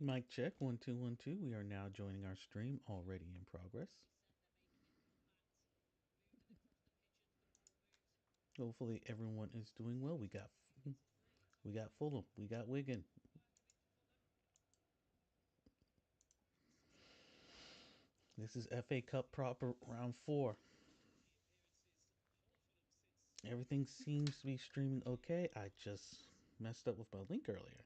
Mic check 1 2 1 2. We are now joining our stream already in progress. Hopefully everyone is doing well. We got Fulham. We got Wigan. This is FA Cup proper round 4. Everything seems to be streaming okay. I just messed up with my link earlier.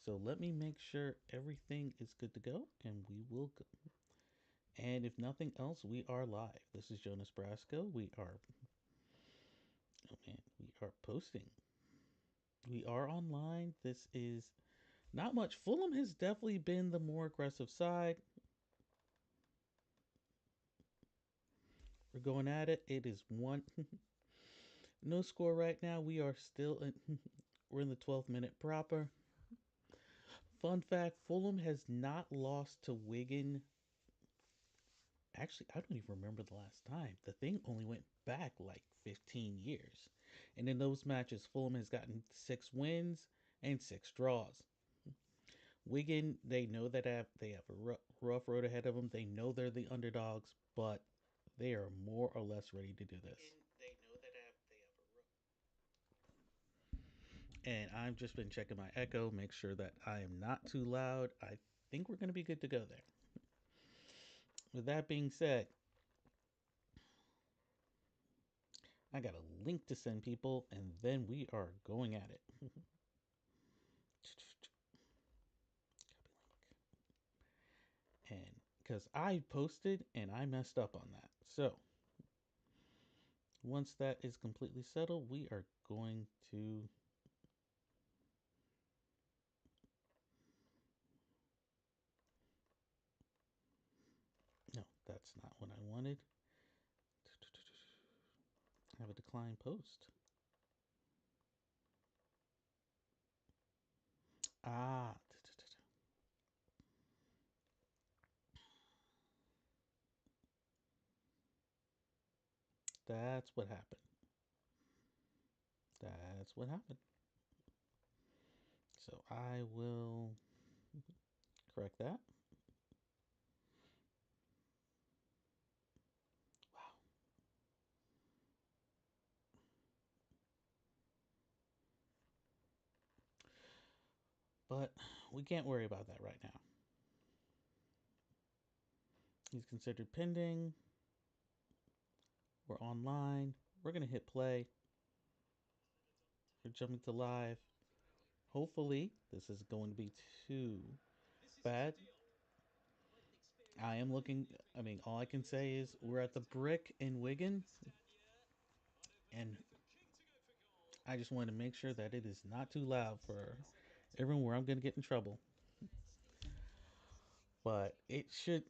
So let me make sure everything is good to go and we will go. And if nothing else, we are live. This is Jonas Brasco. We are posting. We are online. This is not much. Fulham has definitely been the more aggressive side. We're going at it. It is one. No score right now. We are still in. We're in the 12th minute proper. Fun fact: Fulham has not lost to Wigan. Actually, I don't even remember the last time. The thing only went back like 15 years, and in those matches, Fulham has gotten 6 wins and 6 draws. Wigan, they know that they have a rough road ahead of them. They know they're the underdogs, but they are more or less ready to do this. And I've just been checking my echo, make sure that I am not too loud. I think we're going to be good to go there. With that being said, I got a link to send people, and then we are going at it. And because I posted and I messed up on that. So once that is completely settled, we are going to. No, that's not what I wanted. Have a decline post. Ah, that's what happened. That's what happened. So I will correct that. Wow. But we can't worry about that right now. He's considered pending. We're online. We're going to hit play. We're jumping to live. Hopefully, this is going to be too bad. I am looking. I mean, all I can say is we're at the Brick in Wigan, and I just wanted to make sure that it is not too loud for everyone where I'm going to get in trouble. But it should.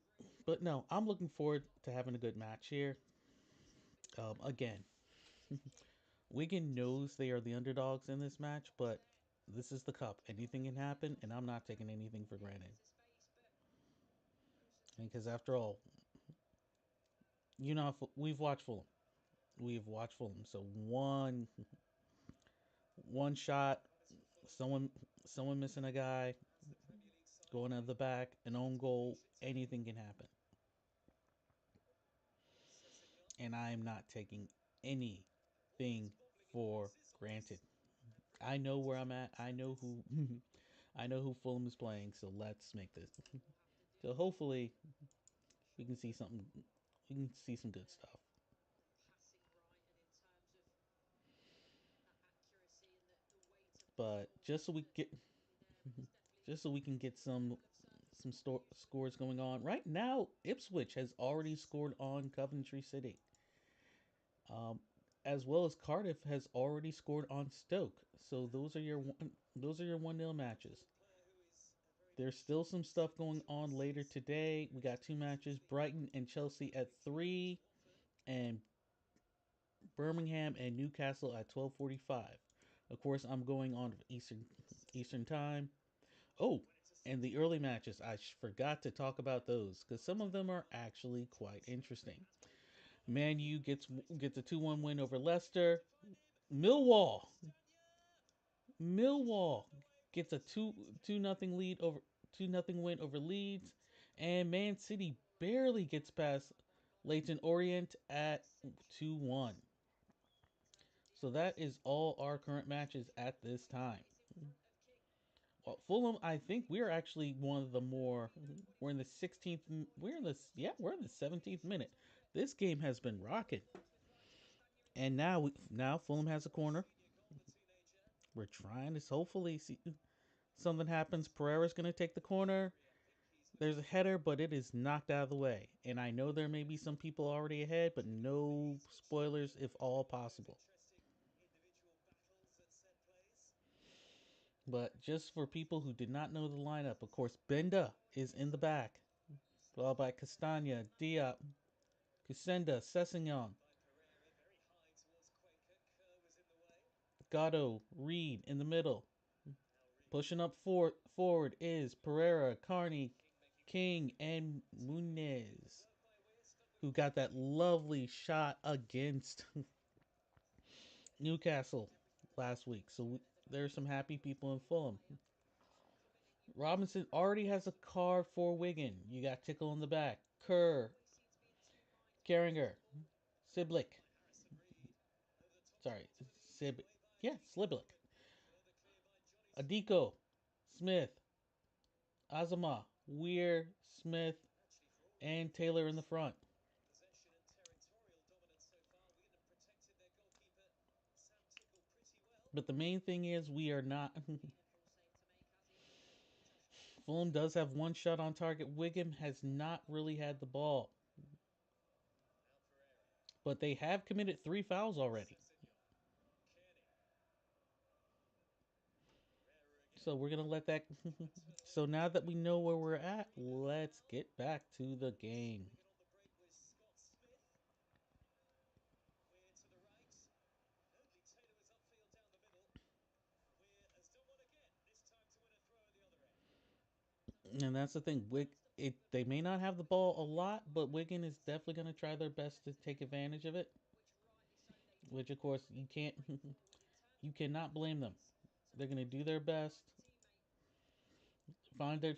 But no, I'm looking forward to having a good match here. Again, Wigan knows they are the underdogs in this match, but this is the cup. Anything can happen, and I'm not taking anything for granted. Because after all, we've watched Fulham. We've watched Fulham. So one shot, someone someone missing a guy, going out of the back, an own goal, anything can happen. And I am not taking anything for granted. I know where I'm at. I know who I know who Fulham is playing, so let's make this. So hopefully we can see something we can see some good stuff. But just so we can get some scores going on. Right now, Ipswich has already scored on Coventry City, um, as well as Cardiff has already scored on Stoke. So those are your 1-0 matches. There's still some stuff going on later today. We got 2 matches: Brighton and Chelsea at 3, and Birmingham and Newcastle at 12:45. Of course, I'm going on Eastern time. Oh, and the early matches, I forgot to talk about those because some of them are actually quite interesting. Man U gets a 2-1 win over Leicester. Millwall, Millwall gets a two nothing lead over 2-0 win over Leeds, and Man City barely gets past Leighton Orient at 2-1. So that is all our current matches at this time. Well, Fulham, I think we're actually one of the more. We're in the 16th. We're in the yeah. We're in the 17th minute. This game has been rocking, and now Fulham has a corner. We're trying to hopefully see something happens. Pereira's going to take the corner. There's a header, but it is knocked out of the way. And I know there may be some people already ahead, but no spoilers if all possible. But just for people who did not know the lineup, of course, Benda is in the back, followed by Castagna, Diop, Kusenda, Sessegnon, Gatto, Reed in the middle. Pushing up forward is Pereira, Carney, King, and Munez, who got that lovely shot against Newcastle last week. So there's some happy people in Fulham. Robinson already has a card for Wigan. You got Tickle in the back. Kerr, Carringer, Siblick. Sorry, Sib. Yeah, Sliblick. Adiko, Smith, Azama, Weir, Smith, and Taylor in the front. But the main thing is we are not. Fulham does have one shot on target. Wigan has not really had the ball, but they have committed 3 fouls already. So we're gonna let that. So now that we know where we're at, let's get back to the game. And that's the thing. They may not have the ball a lot, but Wigan is definitely going to try their best to take advantage of it. Which, of course, you can't. You cannot blame them. They're going to do their best, find their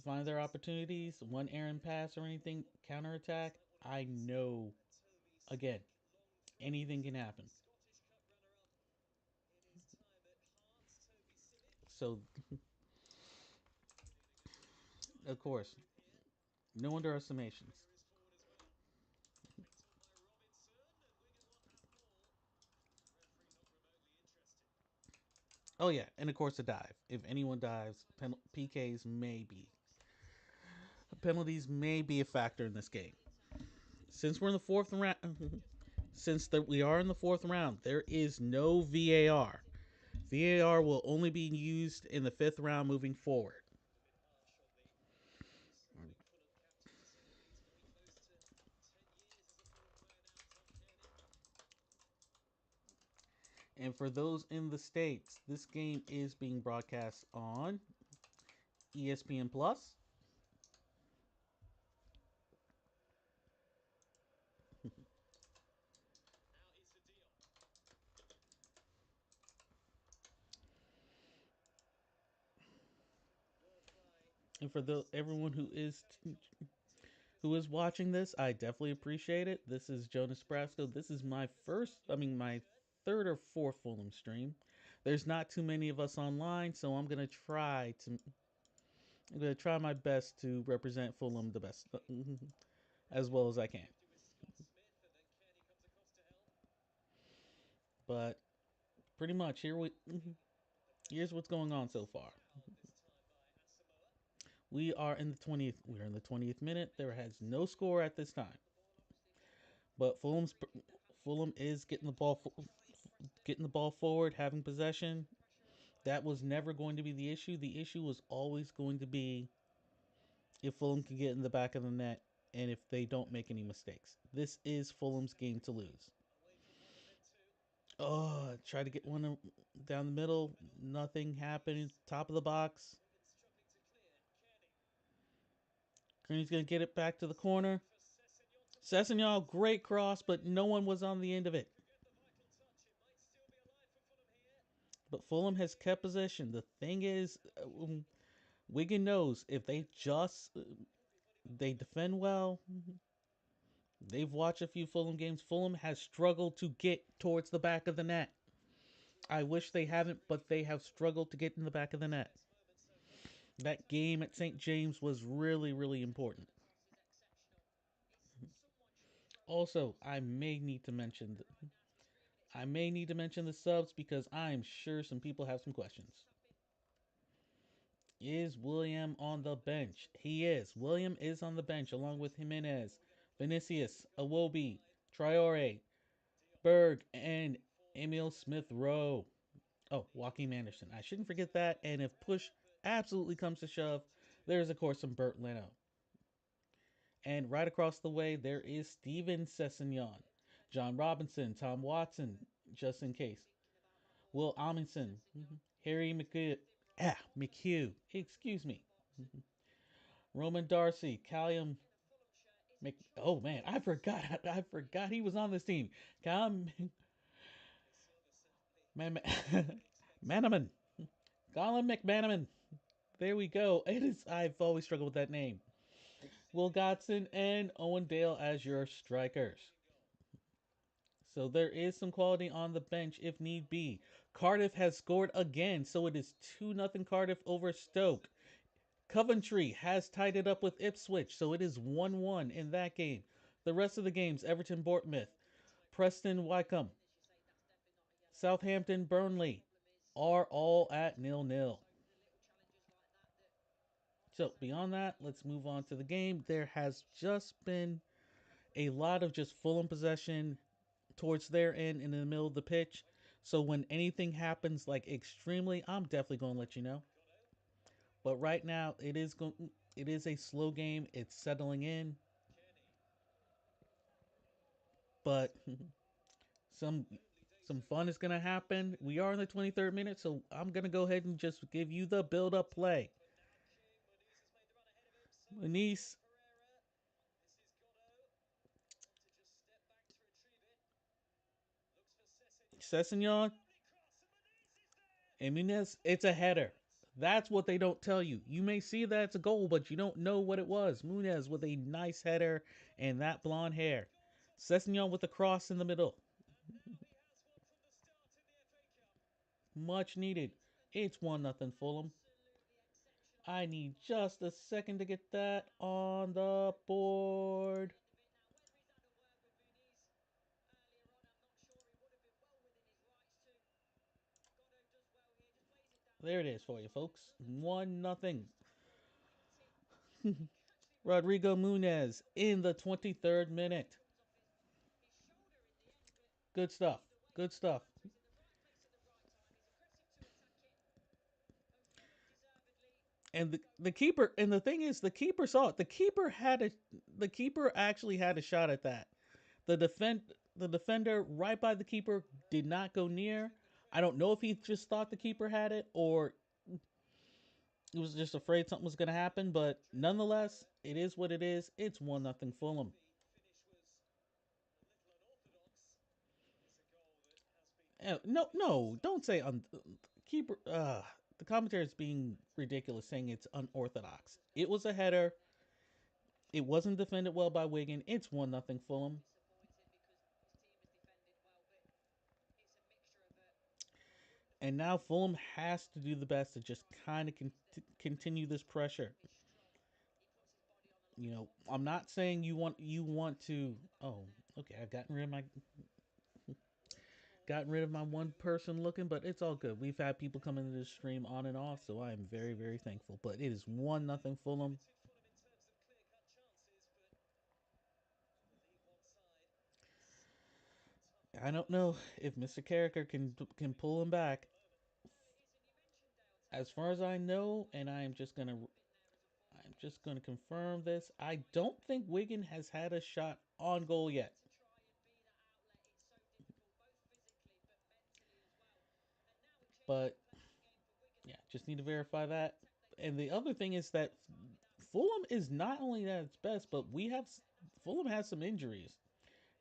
find their opportunities. One errant pass or anything, counterattack. I know. Again, anything can happen. So, of course, no underestimations. Oh yeah, and of course a dive. If anyone dives, PKs may be penalties may be a factor in this game. Since we're in the fourth round, since that we are in the fourth round, there is no VAR. VAR will only be used in the fifth round moving forward. And for those in the States, this game is being broadcast on ESPN Plus. And for everyone who is watching this, I definitely appreciate it. This is Jonas Brasco. This is my third or fourth Fulham stream. There's not too many of us online, so I'm gonna try my best to represent Fulham the best as well as I can. But pretty much here's what's going on so far. We're in the 20th minute. There has no score at this time. But Fulham is getting the ball forward, having possession. That was never going to be the issue. The issue was always going to be if Fulham can get in the back of the net and if they don't make any mistakes. This is Fulham's game to lose. Oh, try to get one down the middle. Nothing happened. Top of the box. Green's going to get it back to the corner. Sessegnon, great cross, but no one was on the end of it. But Fulham has kept possession. The thing is, Wigan knows if they just they defend well. They've watched a few Fulham games. Fulham has struggled to get towards the back of the net. I wish they haven't, but they have struggled to get in the back of the net. That game at St. James was really, really important. Also, I may need to mention the subs because I'm sure some people have some questions. Is William on the bench? He is. William is on the bench along with Jimenez, Vinicius, Awobi, Traore, Berg, and Emil Smith Rowe. Oh, Joaquin Anderson. I shouldn't forget that. And if push absolutely comes to shove, there's of course some Bert Leno. And right across the way, there is Steven Sessignon, John Robinson, Tom Watson, just in case. Will Amundsen, Harry McHugh, excuse me. Roman Darcy, Callum oh man, I forgot. I forgot he was on this team. Callum Man- Manaman. Colin McManaman. There we go. It is. I've always struggled with that name. Will Godson and Owen Dale as your strikers. So there is some quality on the bench if need be. Cardiff has scored again, so it is 2-0 Cardiff over Stoke. Coventry has tied it up with Ipswich, so it is 1-1 in that game. The rest of the games, Everton Bournemouth, Preston Wycombe, Southampton Burnley, are all at 0-0. So beyond that, let's move on to the game. There has just been a lot of just Fulham possession towards their end in the middle of the pitch. So when anything happens like extremely, I'm definitely going to let you know. But right now, it is a slow game. It's settling in, but some some fun is going to happen. We are in the 23rd minute, so I'm going to go ahead and just give you the build up play. Nice. Sessignon and Munez, it's a header. That's what they don't tell you. You may see that it's a goal, but you don't know what it was. Munez with a nice header and that blonde hair. Sessignon with a cross in the middle. Much needed. It's 1-0 Fulham. I need just a second to get that on the board. There it is for you, folks. 1-0. Rodrigo Munez in the 23rd minute. Good stuff. Good stuff. And the keeper and the thing is the keeper saw it. The keeper actually had a shot at that. The defender right by the keeper did not go near. I don't know if he just thought the keeper had it or he was just afraid something was going to happen, but nonetheless, it is what it is. It's 1-0 Fulham. No, no, don't say keeper. The commentary is being ridiculous, saying it's unorthodox. It was a header. It wasn't defended well by Wigan. It's 1-0 Fulham. And now Fulham has to do the best to just kind of continue this pressure. I'm not saying you want to. Oh, okay. I've gotten rid of my one person looking, but it's all good. We've had people come into this stream on and off, so I am very, very thankful. But it is 1-0 Fulham. I don't know if Mr. Carricker can pull him back. As far as I know, and I'm just gonna confirm this. I don't think Wigan has had a shot on goal yet. But yeah, just need to verify that. And the other thing is that Fulham is not only at its best, but Fulham has some injuries.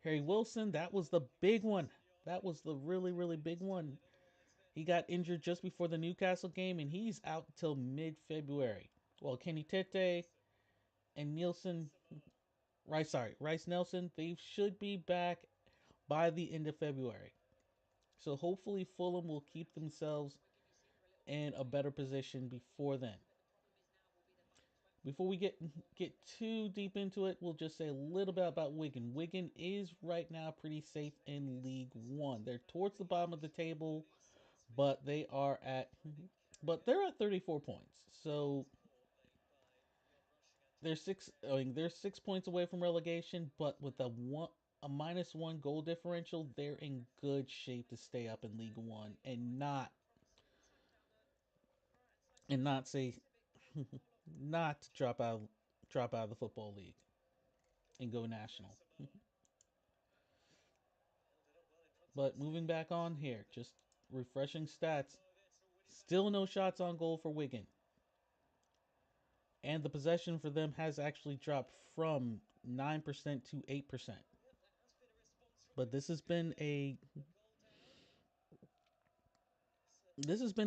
Harry Wilson, that was the big one. That was the really, really big one. He got injured just before the Newcastle game, and he's out until mid-February. Well, Kenny Tete and Nielsen, Rice Nelson, they should be back by the end of February. So hopefully Fulham will keep themselves in a better position before then. Before we get too deep into it, we'll just say a little bit about Wigan. Wigan is right now pretty safe in League One. They're towards the bottom of the table, but they're at 34 points. So they're 6 points away from relegation, but with a -1 goal differential, they're in good shape to stay up in League One and not say not drop out of the football league and go national. But moving back on here, just refreshing stats. Still no shots on goal for Wigan. And the possession for them has actually dropped from 9% to 8%. But this has been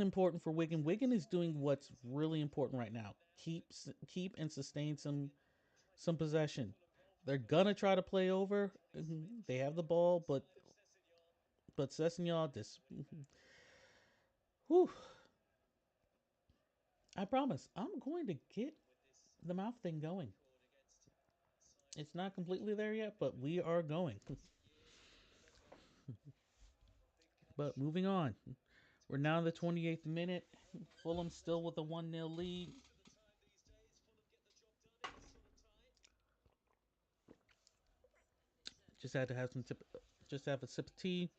important for Wigan. Wigan is doing what's really important right now. Keep and sustain some possession. They're gonna try to play over. They have the ball, but Sessignon, this, whew, I promise, I'm going to get the mouth thing going. It's not completely there yet, but we are going. But moving on, we're now in the 28th minute. Fulham still with a 1-0 lead. Just had to have just have a sip of tea.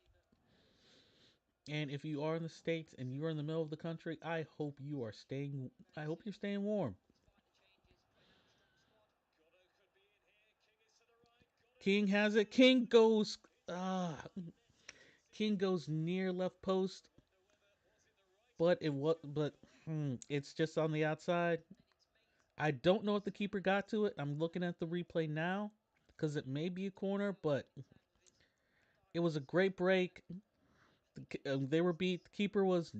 And if you are in the states and you are in the middle of the country, I hope you are staying. I hope you're staying warm. King has it. King goes near left post, but it's just on the outside. I don't know if the keeper got to it. I'm looking at the replay now because it may be a corner, but it was a great break. They were beat. The keeper was.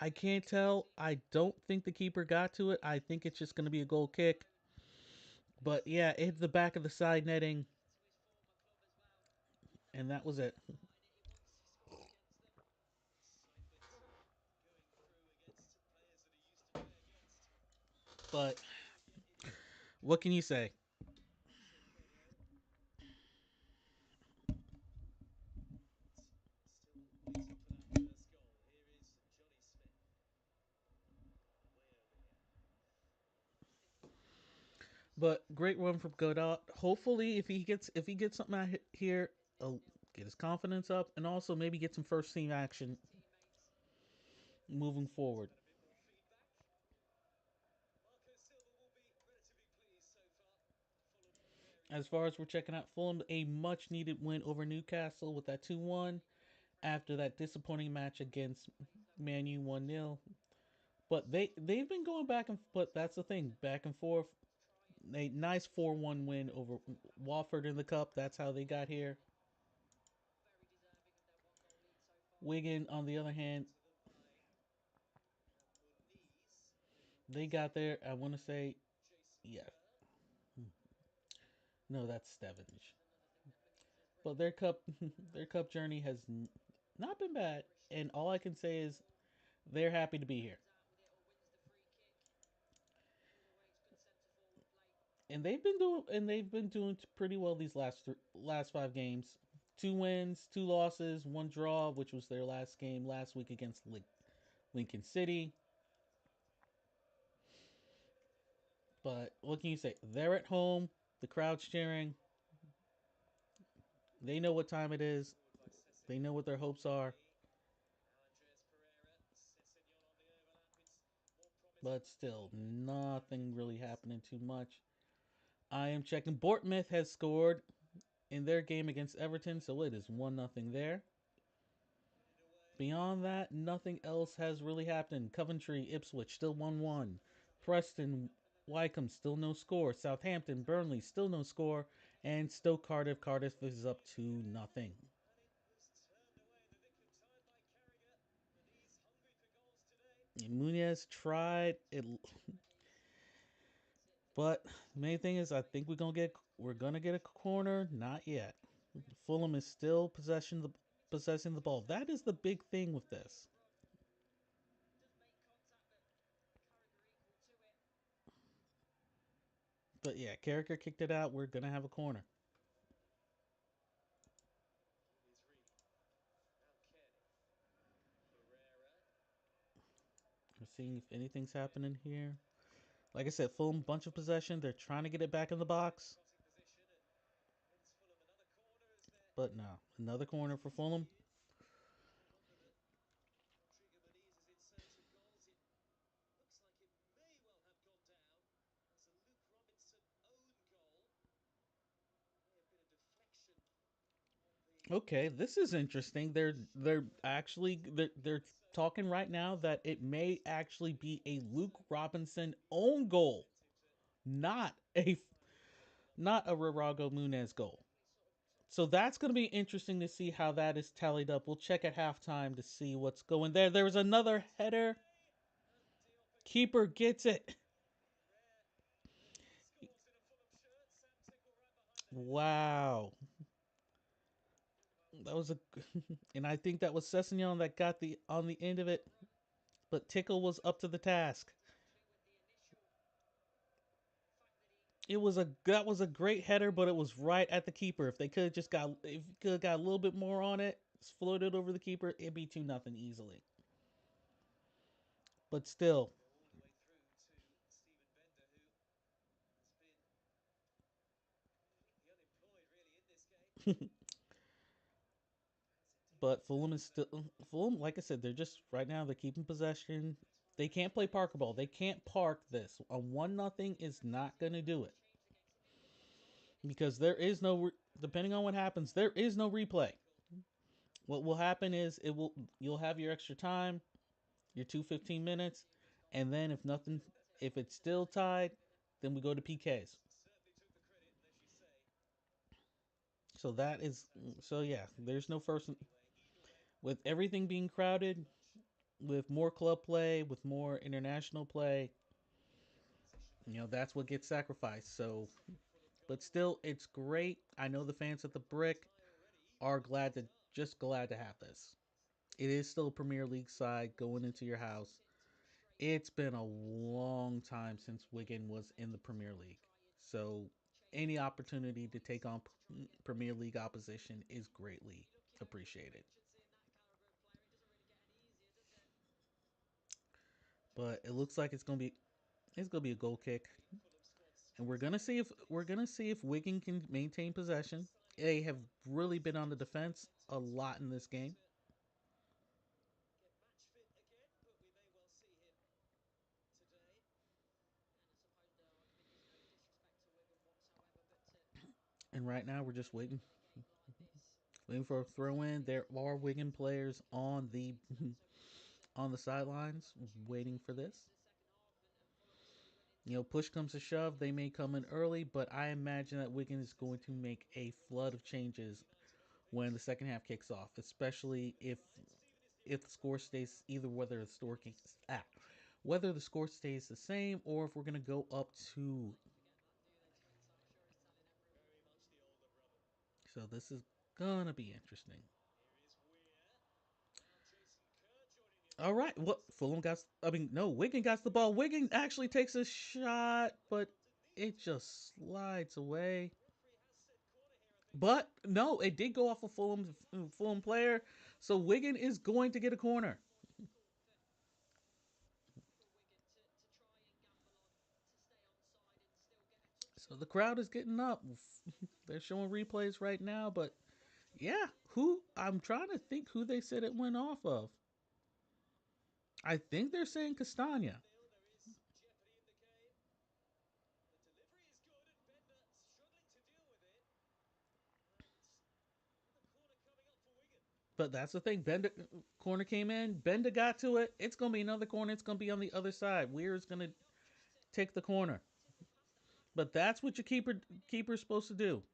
I can't tell. I don't think the keeper got to it. I think it's just going to be a goal kick. But yeah, it hit the back of the side netting, and that was it. But what can you say? But great run from Godot. Hopefully, if he gets something out here, he'll get his confidence up, and also maybe get some first team action moving forward. As far as we're checking out Fulham, a much needed win over Newcastle with that 2-1 after that disappointing match against Manu 1-0. But they've been going back and but that's the thing, back and forth. A nice 4-1 win over Watford in the cup. That's how they got here. Wigan, on the other hand, they got there. I want to say, yeah, no, that's Stevenage. But their cup, their cup journey has not been bad, and all I can say is they're happy to be here. And they've been doing pretty well these last 5 games. 2 wins, 2 losses, 1 draw, which was their last game last week against Lincoln City. But what can you say? They're at home. The crowd's cheering. They know what time it is. They know what their hopes are. But still, nothing really happening too much. I am checking. Bournemouth has scored in their game against Everton, so it is 1-0 there. Beyond that, nothing else has really happened. Coventry, Ipswich, still 1-1. Preston, Wycombe, still no score. Southampton, Burnley, still no score. And Stoke Cardiff, is up 2-0. Munez tried it, but the main thing is, I think we're gonna get a corner. Not yet. Fulham is still possessing the ball. That is the big thing with this. But yeah, Carragher kicked it out. We're gonna have a corner. We're seeing if anything's happening here. Like I said, Fulham bunch of possession. They're trying to get it back in the box, but no, another corner for Fulham. Okay, this is interesting. They're talking right now that it may actually be a Luke Robinson own goal, not a not a Rarago Munez goal. So that's going to be interesting to see how that is tallied up. We'll check at halftime to see what's going there. There was another header. Keeper gets it. Wow. That was a and I think that was Sessignon that got the on the end of it, but Tickle was up to the task. It was a that was a great header, but it was right at the keeper. If they could have just got if you could have got a little bit more on it, floated over the keeper, it'd be 2-0 easily. But still, but Fulham is still Fulham. Like I said, they're just right now they're keeping possession. They can't play Parker ball. They can't park this. A 1-0 is not going to do it because there is no. Depending on what happens, there is no replay. What will happen is you'll have your extra time, your 2 15 minutes, and then if it's still tied, then we go to PKs. So that is so yeah. There's no first with everything being crowded, with more club play, with more international play. That's what gets sacrificed. So, but still, it's great. I know the fans at the Brick are glad to have this. It is still a Premier League side going into your house. It's been a long time since Wigan was in the Premier League. So any opportunity to take on Premier League opposition is greatly appreciated. But it looks like it's gonna be a goal kick, and we're gonna see if Wigan can maintain possession. They have really been on the defense a lot in this game, and right now we're just waiting for a throw in. There are Wigan players on the on the sidelines waiting for this. Push comes to shove, they may come in early, but I imagine that Wigan is going to make a flood of changes when the second half kicks off, especially if the score stays either whether the score stays the same or if we're going to go up two. So this is gonna be interesting. All right, what Fulham got? I mean, no, Wigan got the ball. Wigan actually takes a shot, but it just slides away. But no, it did go off a Fulham player, so Wigan is going to get a corner. So the crowd is getting up. They're showing replays right now, but yeah, who I'm trying to think who they said it went off of. I think they're saying Castagna, but that's the thing. Bender corner came in. Bender got to it. It's gonna be another corner. It's gonna be on the other side. Weir's gonna take the corner, but that's what your keeper's supposed to do.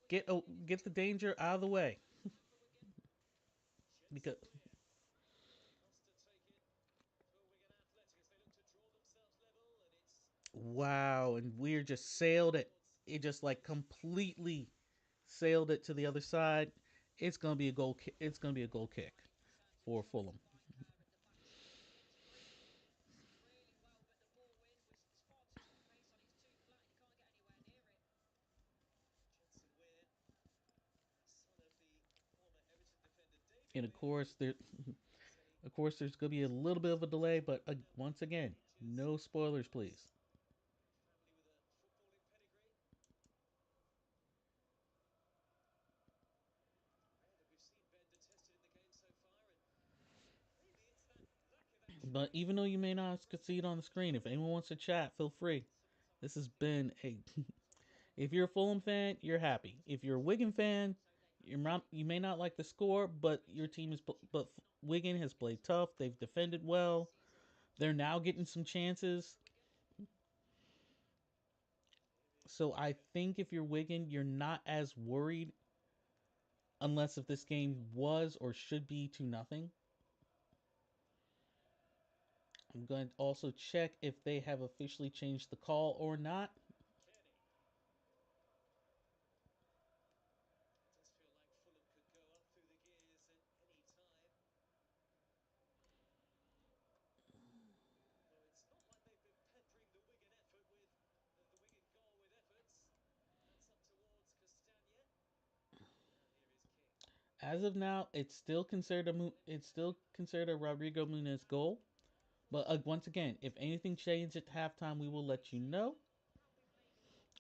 Get the danger out of the way because Wow, and Weir just sailed it. It just like completely sailed it to the other side. It's gonna be a goal. It's gonna be a goal kick for Fulham. And of course, there's gonna be a little bit of a delay, but once again, no spoilers, please. But even though you may not see it on the screen, if anyone wants to chat, feel free. This has been a. If you're a Fulham fan, you're happy. If you're a Wigan fan, you may not like the score, but your team is. But Wigan has played tough. They've defended well. They're now getting some chances. So I think if you're Wigan, you're not as worried unless if this game was or should be 2-0. I'm going to also check if they have officially changed the call or not. As of now, it's still considered a Rodrigo Muniz goal. But once again, if anything changes at halftime, we will let you know.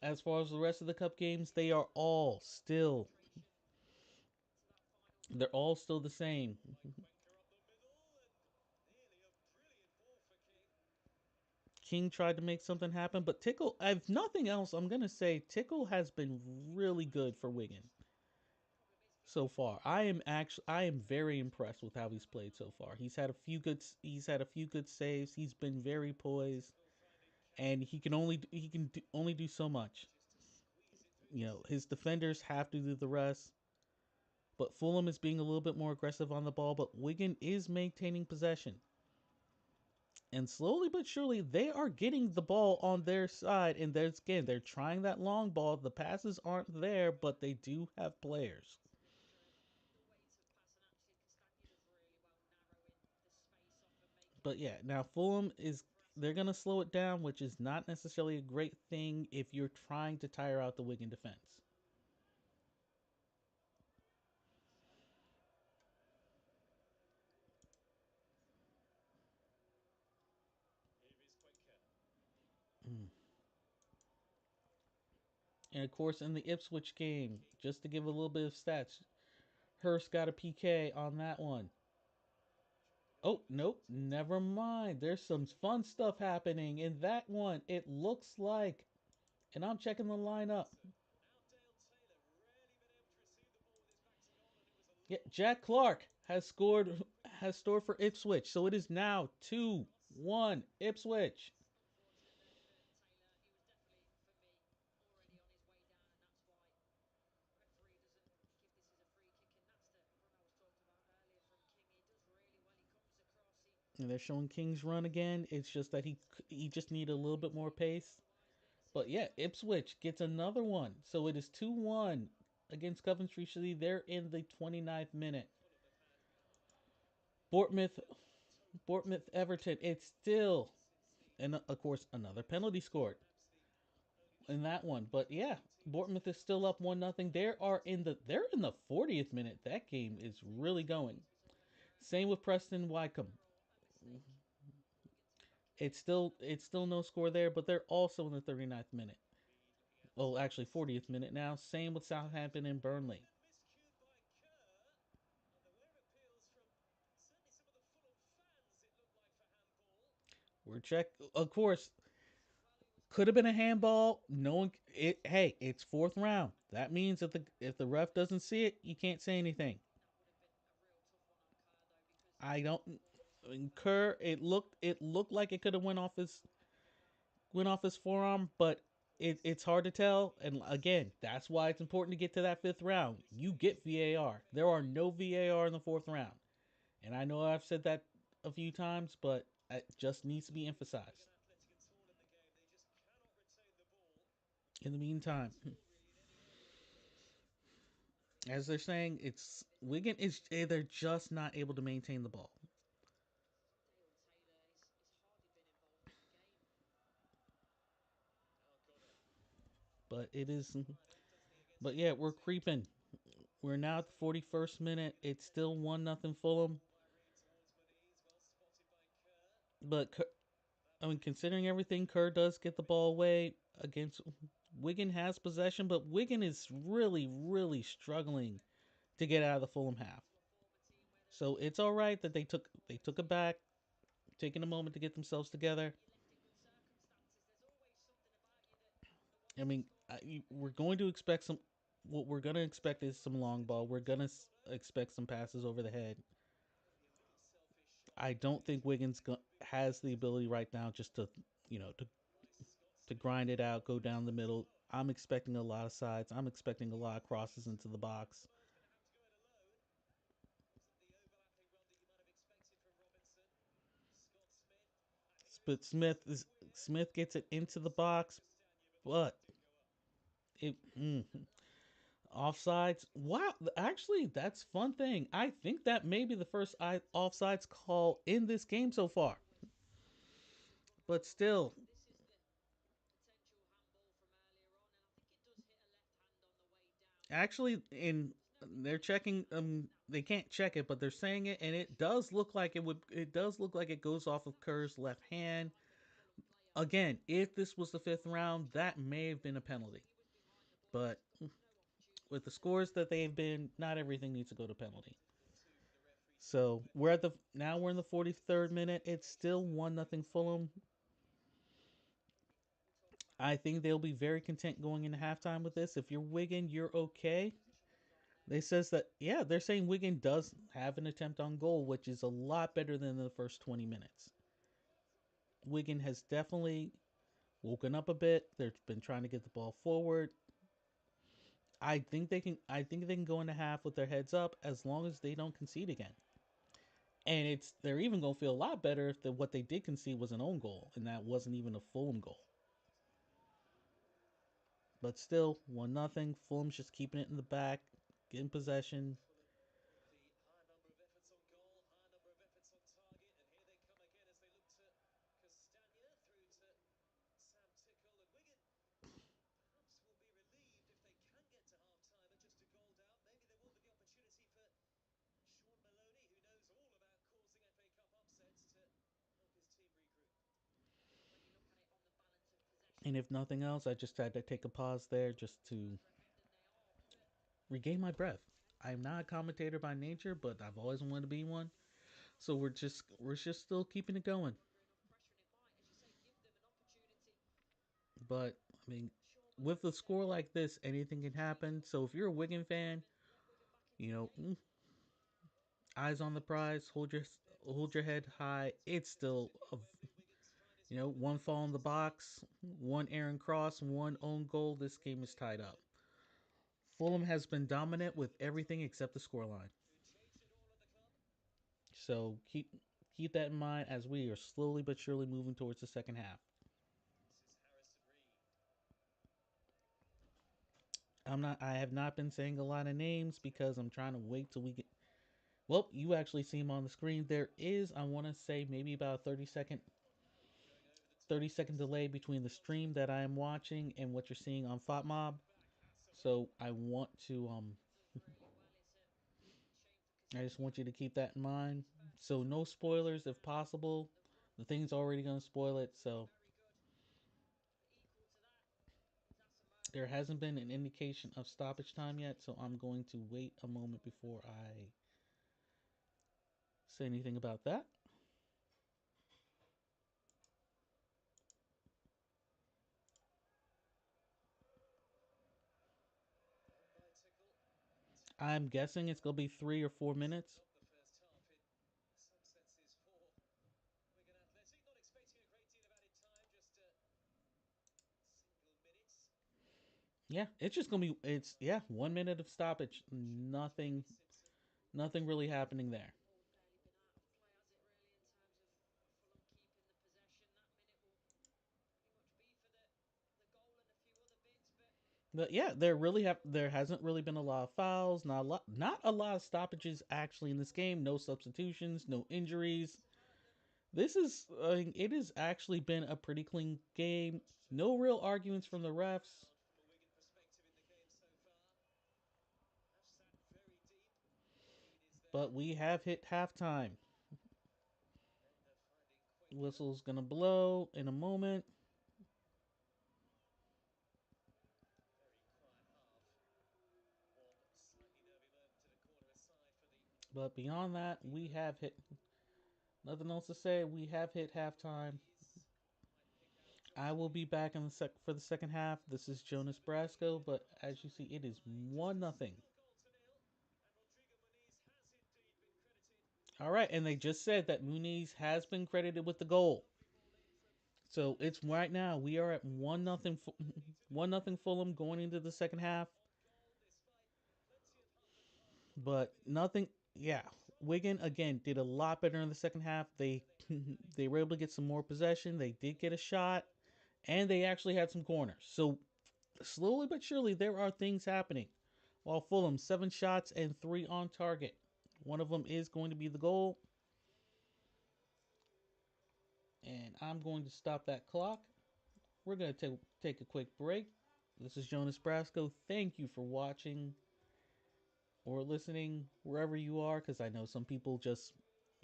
As far as the rest of the cup games, they're all still the same. King tried to make something happen, but Tickle, if nothing else, I'm gonna say Tickle has been really good for Wigan so far. I am very impressed with how he's played so far. He's had a few good saves. He's been very poised, and only do so much. His defenders have to do the rest. But Fulham is being a little bit more aggressive on the ball, but Wigan is maintaining possession. And slowly but surely, they are getting the ball on their side. And they're trying that long ball. The passes aren't there, but they do have players. But yeah, now Fulham is they're gonna slow it down, which is not necessarily a great thing if you're trying to tire out the Wigan defense. Mm. And of course, in the Ipswich game, just to give a little bit of stats, Hurst got a PK on that one. Oh, nope, never mind. There's some fun stuff happening in that one. It looks like, and I'm checking the lineup. Yeah, Jack Clark has scored for Ipswich, so it is now 2-1 Ipswich. And they're showing King's run again. It's just that he just need a little bit more pace. But yeah, Ipswich gets another one. So it is 2-1 against Coventry City. They're in the 29th minute. Bournemouth Bournemouth Everton. It's still, and of course another penalty scored in that one. But yeah, Bournemouth is still up 1-0. They're in the 40th minute. That game is really going. Same with Preston Wycombe. It's still no score there, but they're also in the 39th minute. Well, actually 40th minute now. Same with Southampton and Burnley. We're check. Of course, could have been a handball. No one. Hey, it's fourth round. That means that if the ref doesn't see it, you can't say anything. I don't. Kerr. It looked like it could have went off his forearm, but it's hard to tell. And again, that's why it's important to get to that fifth round. You get VAR. There are no VAR in the fourth round, and I know I've said that a few times, but it just needs to be emphasized. In the meantime, as they're saying, it's Wigan is they're just not able to maintain the ball. But it is, but yeah, we're creeping. We're now at the 41st minute. It's still 1-0 Fulham. But I mean, considering everything, Kerr does get the ball away against Wigan has possession, but Wigan is really, really struggling to get out of the Fulham half. So it's all right that they took it back, taking a moment to get themselves together. I mean, we're going to expect some. What we're going to expect is some long ball. We're going to expect some passes over the head. I don't think has the ability right now just to, you know, to grind it out, go down the middle. I'm expecting a lot of sides. I'm expecting a lot of crosses into the box. But Smith gets it into the box, but it offsides. Wow, actually, that's fun thing. I think that may be the first offsides call in this game so far. But still, actually, in they're checking. They can't check it, but they're saying it, and it does look like it would. It does look like it goes off of Kerr's left hand. Again, if this was the fifth round, that may have been a penalty. But with the scores that they've been, not everything needs to go to penalty. So we're in the 43rd minute. It's still 1-0 Fulham. I think they'll be very content going into halftime with this. If you're Wigan, you're okay. They says that yeah, they're saying Wigan does have an attempt on goal, which is a lot better than the first 20 minutes. Wigan has definitely woken up a bit. They've been trying to get the ball forward. I think they can. I think they can go into half with their heads up as long as they don't concede again. And they're even gonna feel a lot better if what they did concede was an own goal and that wasn't even a Fulham goal. But still, 1-0. Fulham's just keeping it in the back, getting possession. And if nothing else, I just had to take a pause there just to regain my breath. I'm not a commentator by nature, but I've always wanted to be one. So we're just still keeping it going. But I mean, with a score like this, anything can happen. So if you're a Wigan fan, you know, eyes on the prize, hold your head high. It's still one fall in the box, one Aaron Cross, one own goal. This game is tied up. Fulham has been dominant with everything except the scoreline. So keep that in mind as we are slowly but surely moving towards the second half. I have not been saying a lot of names because I'm trying to wait till we get. Well, you actually see him on the screen. There is, I want to say, maybe about a 30-second delay between the stream that I am watching and what you're seeing on FotMob. So I just want you to keep that in mind. So no spoilers if possible. The thing's already going to spoil it. So there hasn't been an indication of stoppage time yet. So I'm going to wait a moment before I say anything about that. I'm guessing it's going to be 3 or 4 minutes. Yeah, it's just gonna be it's yeah 1 minute of stoppage. Nothing really happening there. But yeah, there hasn't really been a lot of fouls, not a lot of stoppages actually in this game. No substitutions, no injuries. It has actually been a pretty clean game. No real arguments from the refs. But we have hit halftime. Whistle's gonna blow in a moment. But beyond that, we have hit nothing else to say. We have hit halftime. I will be back in for the second half. This is Jonas Brasco, but as you see, it is 1-0. All right, and they just said that Muniz has been credited with the goal. So it's right now we are at 1-0, 1-0 Fulham going into the second half. But nothing. Yeah, Wigan again did a lot better in the second half. They they were able to get some more possession. They did get a shot, and they actually had some corners. So slowly but surely, there are things happening. While Fulham 7 shots and 3 on target. One of them is going to be the goal, and I'm going to stop that clock. We're going to take a quick break. This is Jonas Brasco. Thank you for watching or listening wherever you are, because I know some people just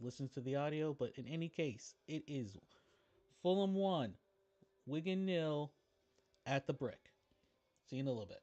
listen to the audio. But in any case, it is Fulham 1, Wigan nil at the Brick. See you in a little bit.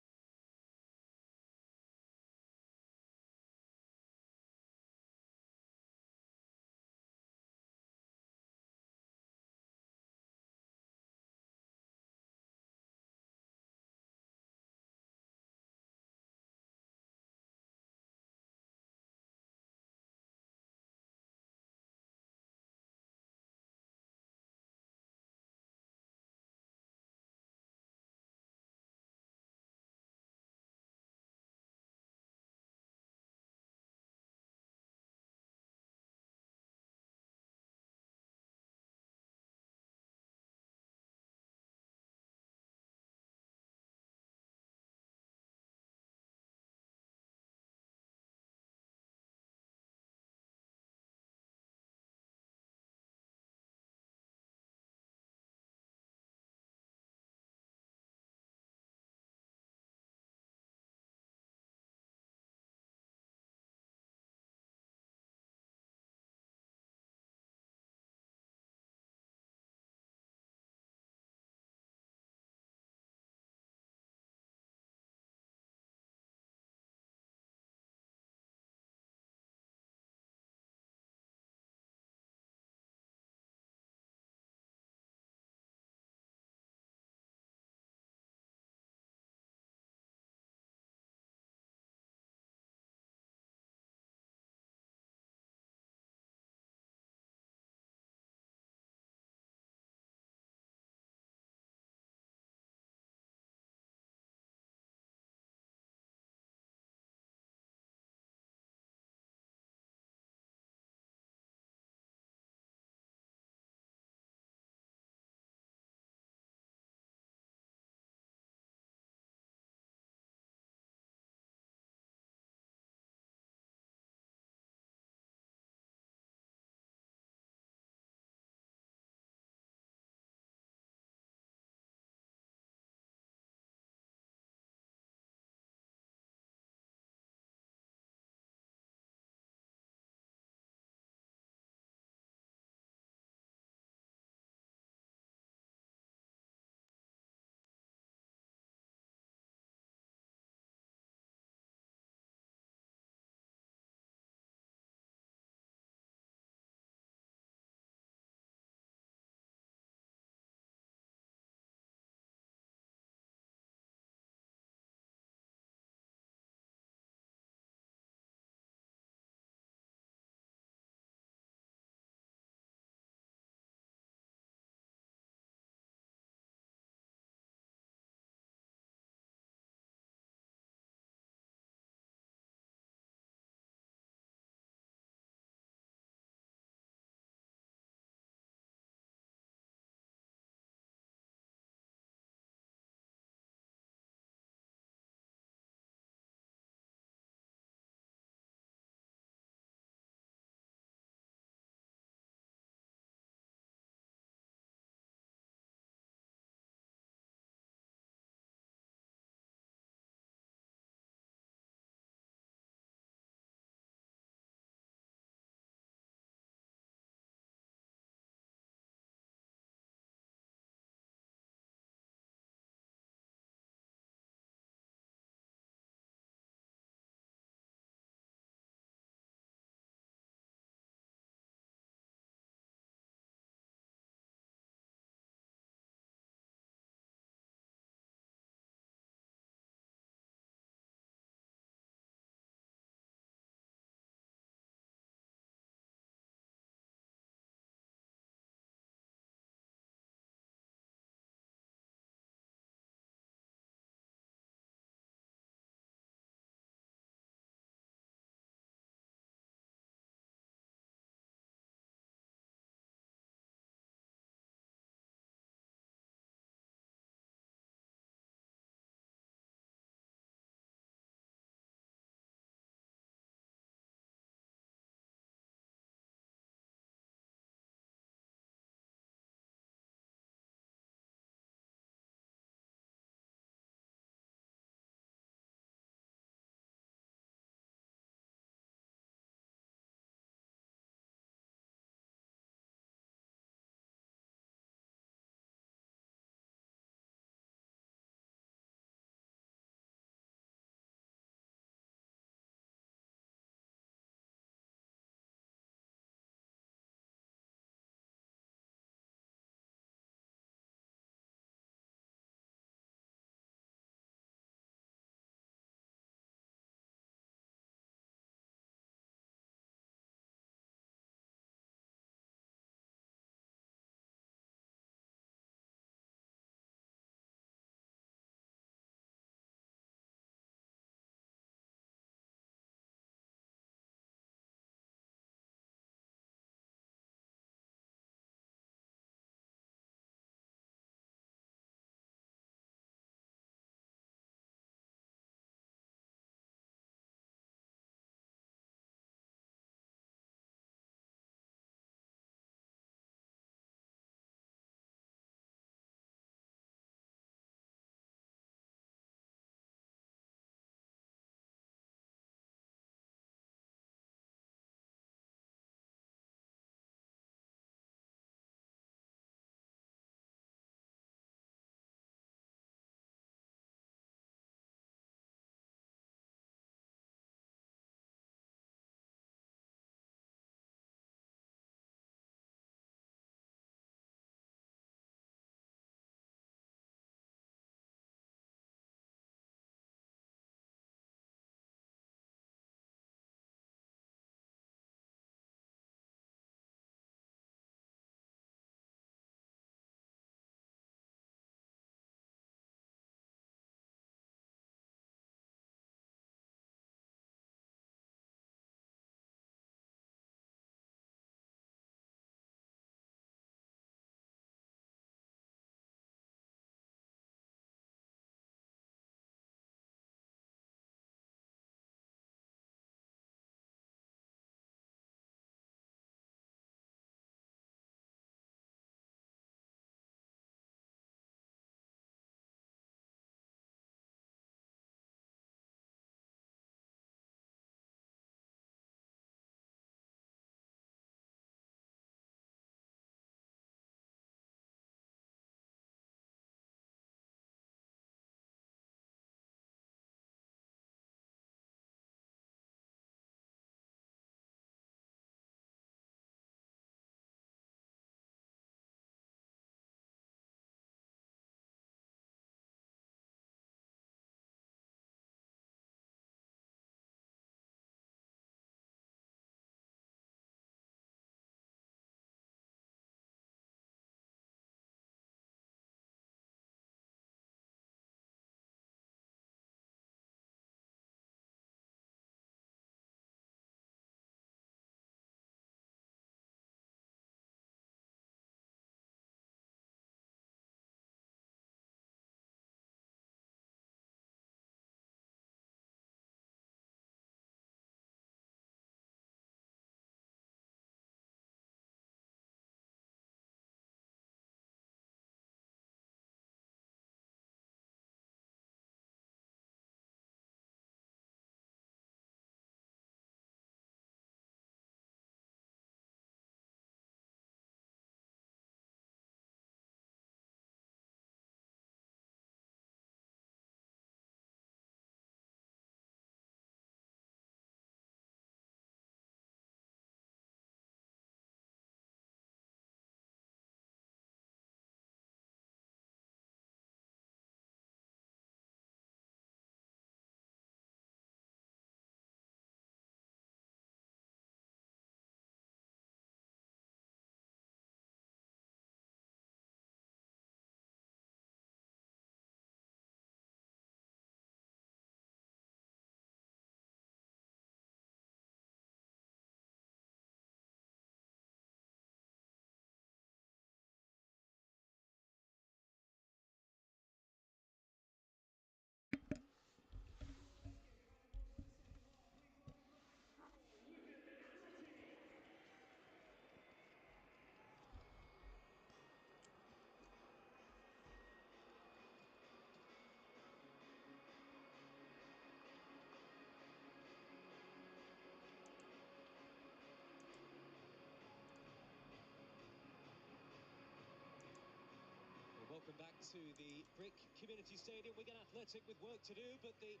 welcome back to the Brick Community Stadium. Wigan Athletic with work to do, but the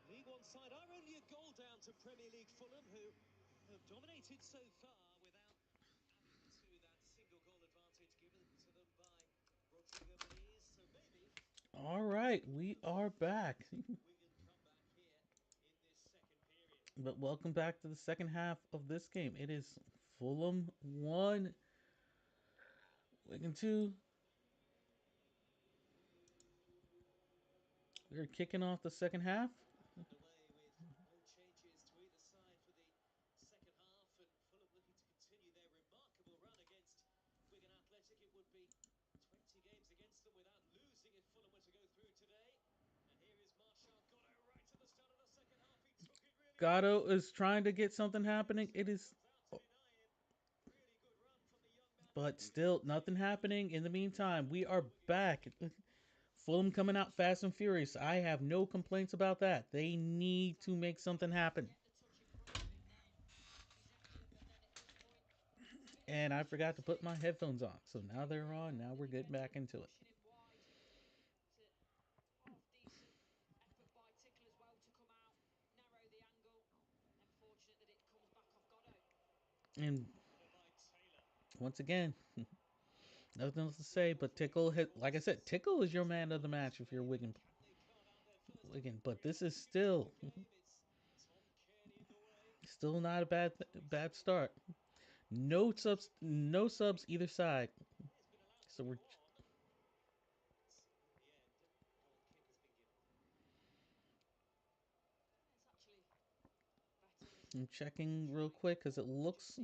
League One side are only a goal down to Premier League Fulham, who have dominated so far without adding to that single goal advantage given to them by Rodrigo Muniz. So maybe All right, we are back. Wigan come back here in this second period. But welcome back to the second half of this game. It is Fulham 1, Wigan 2. We're kicking off the second half. Underway with no changes to either side for the second half, and Fulham looking to continue their remarkable run against Wigan Athletic. It would be 20 games against them without losing if Fulham were to go through today. And here is Marshall Gatto right at the start of the second half. He took it really well. Gatto is trying to get something happening. It Nobody is, comes out to deny him. Really good run from the young man from but Wigan. still nothing happening. In the meantime, we are back. Fulham coming out fast and furious. I have no complaints about that. They need to make something happen. And I forgot to put my headphones on. So now they're on. Now we're getting back into it. And Header by Taylor. once again, nothing else to say. But Tickle, like I said, Tickle is your man of the match if you're Wigan. Can they carve out their first But Premier this League is victory of still, the game? It's Tom Cairney in the way. still not a bad start. No subs either side. Player's been allowed to So go we're on, but in the end, goal kick has been given. I'm checking real quick because it looks.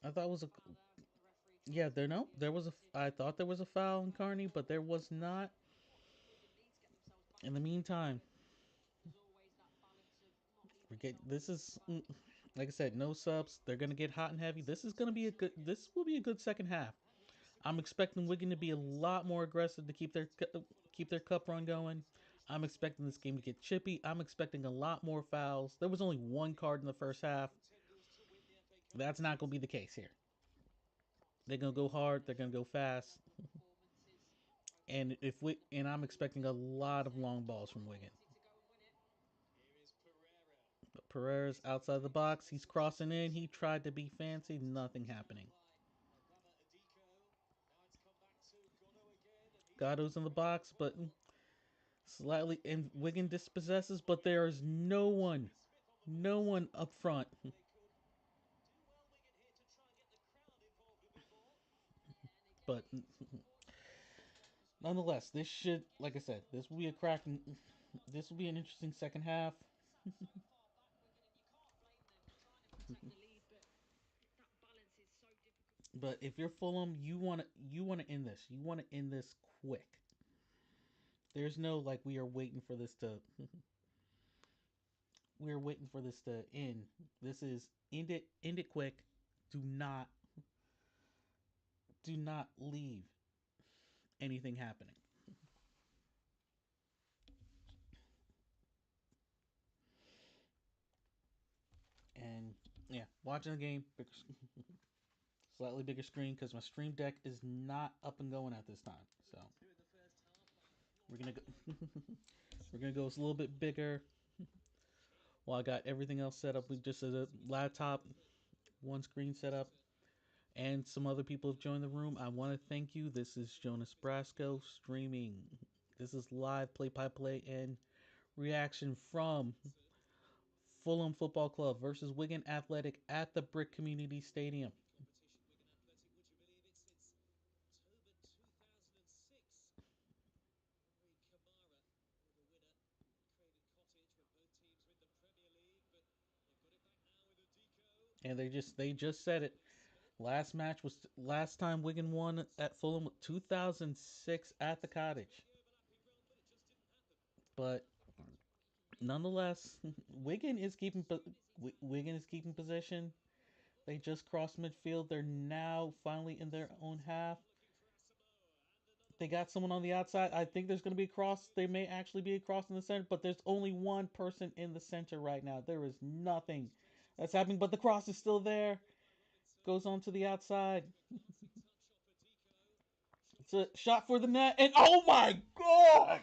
I thought it was a. Yeah, there no. There was a. I thought there was a foul in Carney, but there was not. In the meantime, forget this is. Like I said, no subs. They're gonna get hot and heavy. This is gonna be a good. This will be a good second half. I'm expecting Wigan to be a lot more aggressive to keep their cup run going. I'm expecting this game to get chippy. I'm expecting a lot more fouls. There was only one card in the first half. Contenders to win the FA Cup That's this not going to be season. the case here. They're going to go hard. They're going to go fast. And I'm expecting a lot of long balls from Wigan. Here is Pereira. But Pereira's He's outside the taken box. He's possession just crossing in. He inside. tried to be fancy. Tried to Nothing squeeze it out happening. by Baba Adiko. Now it's come back to Gatto again, and he's got Gatto's in the Pereira box, as but well. slightly and First Wigan touch was dispossesses, on but the there end. is no one, Jimmy Smith on the no ball. one up front. And they could do well, Wigan, here to try and get the crowd involved a bit more. But nonetheless, this should, like I said, this will be a cracking. This will be an interesting second half. But if you're Fulham, you want to end this. You want to end this quick. There's no like we are waiting for this to end. This is end it quick. Do not do not leave anything happening. And yeah, watching the game, slightly bigger screen because my Stream Deck is not up and going at this time. So 2 in the first half, but we're not gonna that go. way. We're gonna go a little bit bigger. King While I got everything else set up, we just did a seems to have laptop, one screen set up, and some other people have joined the room. I want to thank you. This is Jonas Brasco streaming. This is live play-by-play and reaction from Fulham Football Club versus Wigan Athletic at the Brick Community Stadium. competition. Wigan Athletic, would you believe it, since October 2006. Henry Kamara were the winner at Craven Cottage when both teams were in the Premier League, but they've got it back now with Adiko. And they just said it. Jimmy Smith. Last time Wigan won at Fulham 2006 at the Seemed to be Cottage. the overlapping run, but it just didn't happen. But nonetheless, Wigan is keeping possession. They just crossed midfield. They're now finally in their own half. Looking for Asamoah, and another They one got someone on the outside. I think there's going to be a cross. There may actually be a cross in the center, but there's only one person in the center right now. There is nothing stretched that's inside happening, but the cross is still and there. through by Robinson. Goes on to the Bit outside. of a glancing touch off Adiko. Shot It's a shot for the net, and oh my god!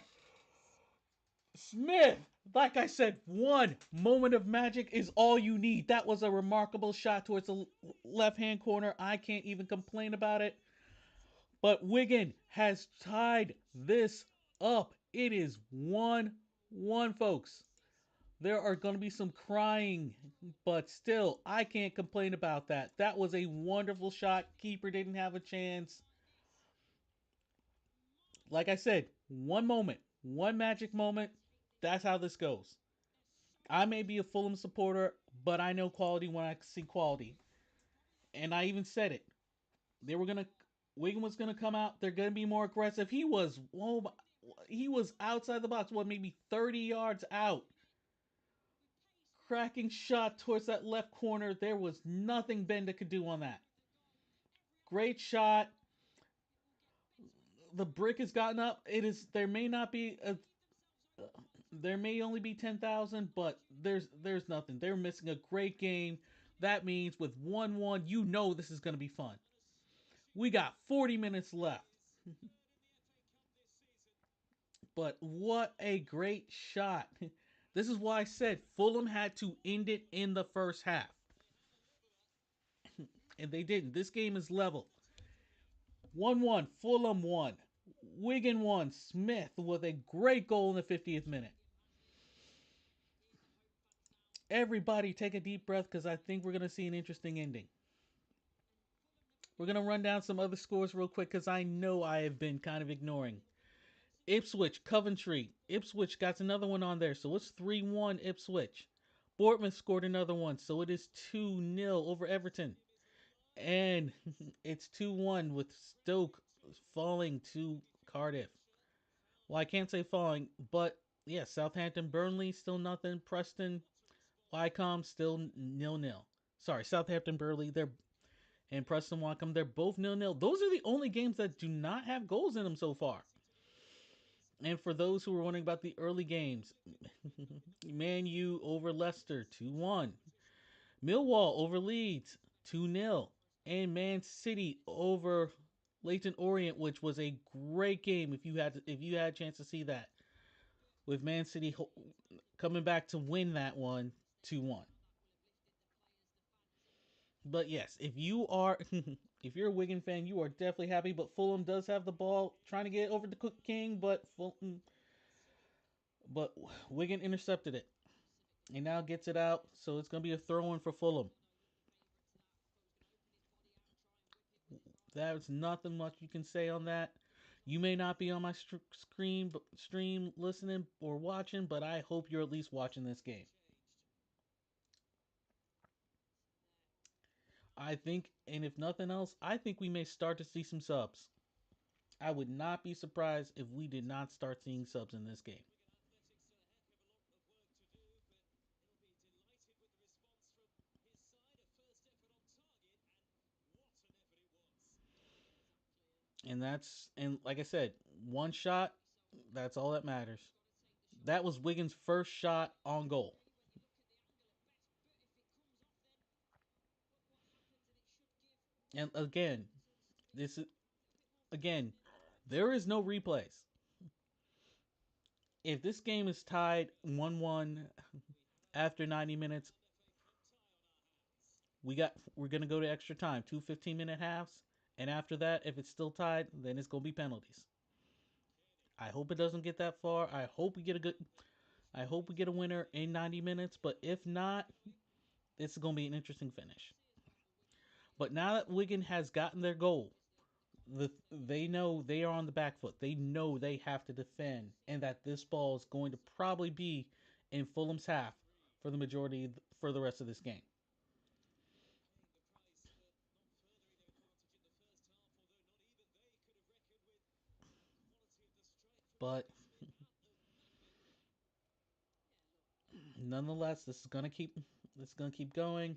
Smith! Like I said, one moment of magic is all you need. That was a remarkable shot towards the left hand corner. I can't even complain about it. But Wigan has tied this up. It is 1-1, folks. There are going to be some crying, but still, I can't complain about that. That was a wonderful shot. Keeper didn't have a chance. Like I said, one moment, one magic moment. That's how this goes. I may be a Fulham supporter, but I know quality when I see quality. And I even said it. They were gonna Wigan was gonna come out. They're gonna be more aggressive. He was outside the box. What, maybe 30 yards out. Cracking shot towards that left corner. There was nothing Benda could do on that. Great shot. The brick has gotten up. It is there may not be a there may only be 10,000, but there's nothing. They're missing a great game. That means with 1-1, you know this is going to be fun. We got 40 minutes left. But what a great shot. This is why I said Fulham had to end it in the first half. And they didn't. This game is level. 1-1, Fulham won. Wigan won. Smith with a great goal in the 50th minute. Everybody take a deep breath because I think we're going to see an interesting ending. We're going to run down some other scores real quick because I know I have been kind of ignoring. Ipswich, Coventry. Ipswich got another one on there, so it's 3-1 Ipswich. Bournemouth scored another one, so it is 2-0 over Everton. And it's 2-1 with Stoke falling to Cardiff. Well, I can't say falling, but yeah, Southampton, Burnley, still nothing. Preston, Wycombe, still 0-0. Sorry, Southampton, Burnley, and Preston Wycombe, they're both 0-0. Those are the only games that do not have goals in them so far. And for those who were wondering about the early games, Man U over Leicester 2-1. Millwall over Leeds 2-0. And Man City over Leyton Orient, which was a great game if you had a chance to see that. With Man City coming back to win that one 2-1. But yes, if you are if you're a Wigan fan, you are definitely happy. But Fulham does have the ball, trying to get over to Cook King, but Wigan intercepted it and now gets it out. So it's gonna be a throw-in for Fulham. There's nothing much you can say on that. You may not be on my stream listening or watching, but I hope you're at least watching this game. I think, and if nothing else, I think we may start to see some subs. I would not be surprised if we did not start seeing subs in this game. And like I said, one shot, that's all that matters. That was Wiggins' first shot on goal. And this is again, there is no replays. If this game is tied 1-1 after 90 minutes, we're going to go to extra time, 2 15-minute halves, and after that if it's still tied, then it's going to be penalties. I hope it doesn't get that far. I hope we get a winner in 90 minutes, but if not, it's going to be an interesting finish. But now that Wigan has gotten their goal, they know they are on the back foot. They know they have to defend, and that this ball is going to probably be in Fulham's half for the majority for the rest of this game. But nonetheless, this is gonna keep going.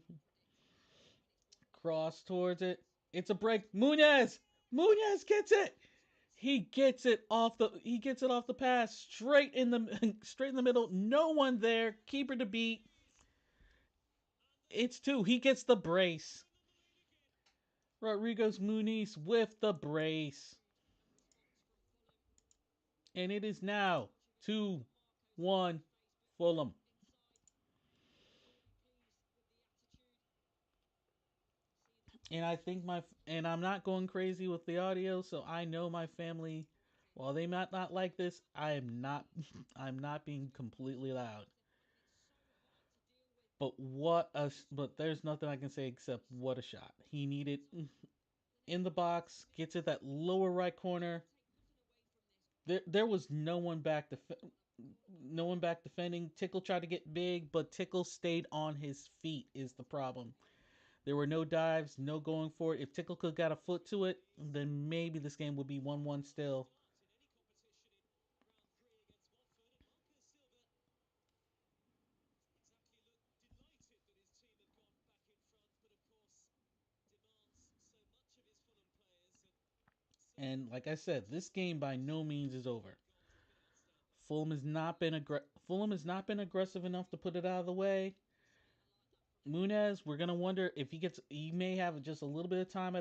Cross towards it. It's a break. Munez gets it. He gets it off the pass straight in the straight in the middle. No one there. Keeper to beat. It's two. He gets the brace. Rodriguez Muniz with the brace. And it is now 2-1 Fulham. And I think and I'm not going crazy with the audio, so I know my family, while they might not like this, I am not I'm not being completely loud. But there's nothing I can say except what a shot. He needed in the box, gets it that lower right corner. There was no one back defending. Tickle tried to get big, but Tickle stayed on his feet is the problem. There were no dives, no going for it. If Tickle could got a foot to it, then maybe this game would be 1-1 still. And like I said, this game by no means is over. Fulham has not been aggressive enough to put it out of the way. Munez, we're gonna wonder if he may have just a little bit of time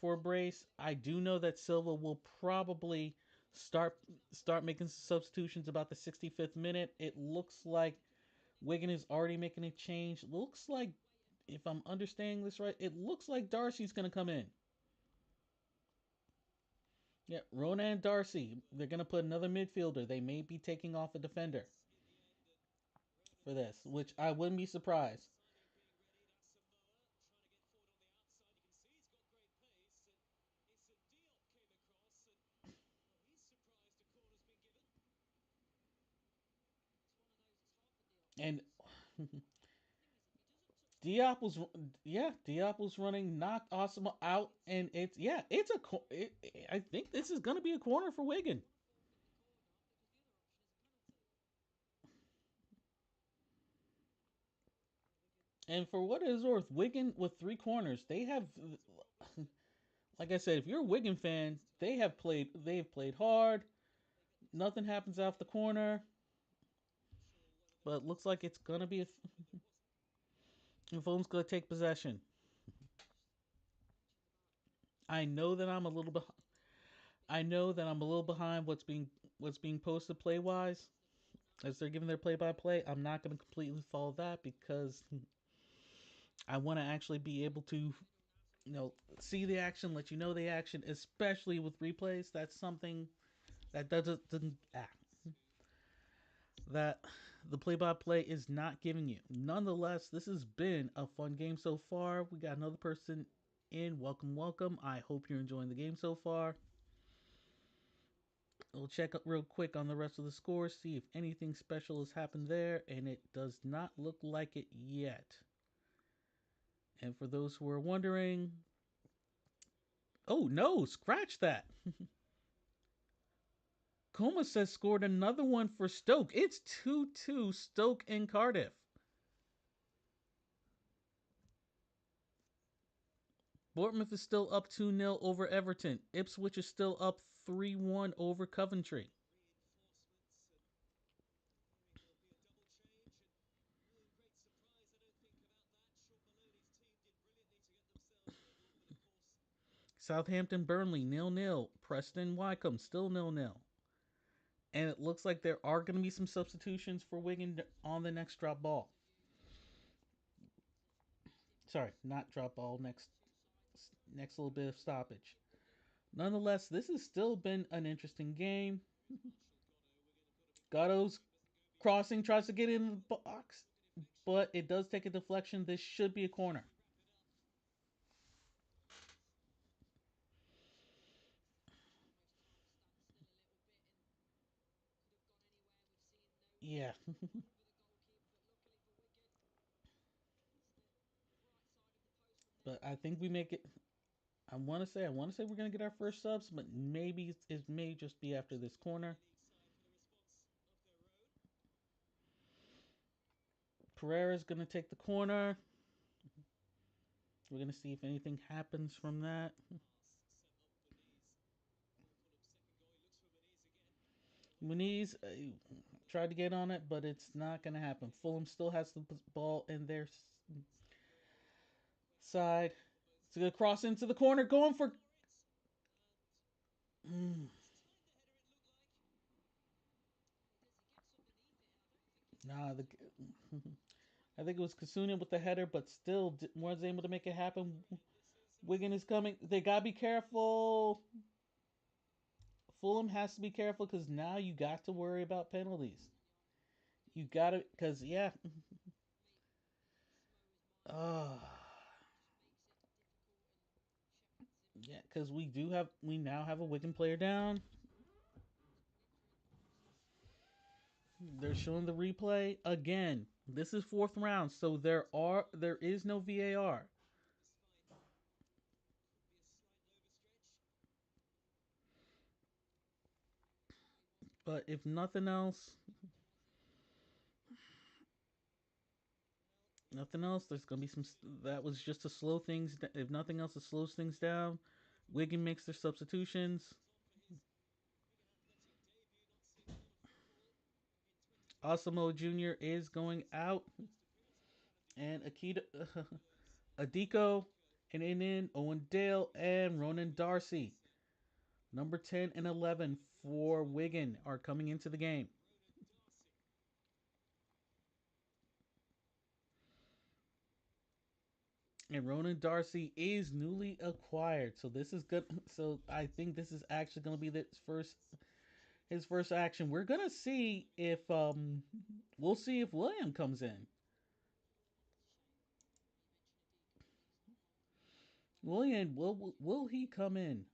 for a brace. I do know that Silva will probably start start making substitutions about the 65th minute. It looks like Wigan is already making a change. Looks like, if I'm understanding this right, it looks like Darcy's gonna come in. Yeah, Ronan Darcy. They're gonna put another midfielder. They may be taking off a defender for this, which I wouldn't be surprised. And Diop was Diop was running, knocked Osama out, and it's I think this is gonna be a corner for Wigan. And for what it is worth, Wigan with three corners, they have, like I said, if you're a Wigan fan, they've played hard. Nothing happens off the corner, but it looks like it's gonna be Fulham's gonna take possession. I know that I'm a little bit. I know that I'm a little behind what's being posted play wise as they're giving their play by play. I'm not going to completely follow that because I want to actually be able to, see the action, let you know the action, especially with replays. That's something that doesn't that the play by play is not giving you. Nonetheless, this has been a fun game so far. We got another person in. Welcome, welcome. I hope you're enjoying the game so far. We'll check up real quick on the rest of the scores, see if anything special has happened there, and it does not look like it yet. And for those who are wondering, oh no, scratch that. Comas has scored another one for Stoke. It's 2-2 Stoke and Cardiff. Bournemouth is still up 2-0 over Everton. Ipswich is still up 3-1 over Coventry. Southampton Burnley 0-0. Preston Wycombe still 0-0. And it looks like there are going to be some substitutions for Wigan on the next drop ball. Sorry, not drop ball. Next little bit of stoppage. Nonetheless, this has still been an interesting game. Gatto's crossing tries to get in the box, but it does take a deflection. This should be a corner. Yeah, but I think we make it. I want to say we're gonna get our first subs, but maybe it may just be after this corner. Pereira's gonna take the corner. We're gonna see if anything happens from that. Muniz tried to get on it, but it's not gonna happen. Fulham still has the ball in their side. It's gonna cross into the corner, going for. Mm. Nah, I think it was Kasunian with the header, but still wasn't able to make it happen. Wigan is coming. They gotta be careful. Fulham has to be careful because now you got to worry about penalties. You gotta, because yeah, uh, yeah, because we now have a Wigan player down. They're showing the replay again. This is fourth round, so there is no VAR. But if nothing else, there's gonna be some. That was just to slow things. If nothing else, it slows things down. Wigan makes their substitutions. Osamo Jr. is going out, and Akita, Adiko, and in Owen Dale and Ronan Darcy. Number 10 and 11 for Wigan are coming into the game. And Ronan Darcy is newly acquired, so this is good. So I think this is actually going to be his first action. We're gonna see if we'll see if William comes in. William will he come in?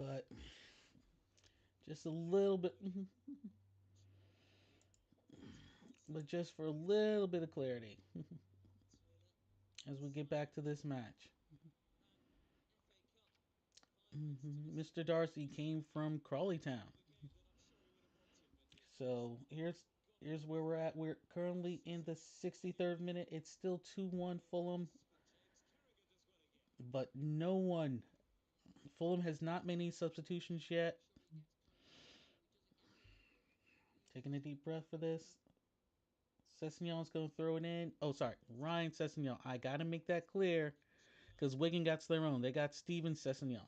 But just a little bit, but just for a little bit of clarity as we get back to this match. Mr. Darcy came from Crawley Town, so here's where we're at. We're currently in the 63rd minute. It's still 2-1 Fulham, but no one. Fulham has not made any substitutions yet. Taking a deep breath for this. Sessegnon's going to throw it in. Oh, sorry. Ryan Sessegnon. I got to make that clear because Wigan got their own. They got Steven Sessegnon.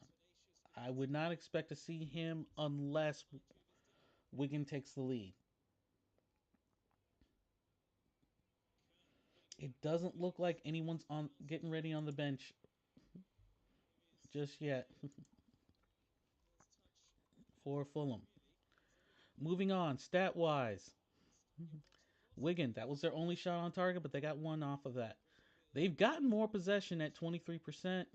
I would not expect to see him unless Wigan takes the lead. It doesn't look like anyone's on getting ready on the bench just yet for Fulham. Moving on, stat wise, Wigan, that was their only shot on target, but they got one off of that. They've gotten more possession at 23%,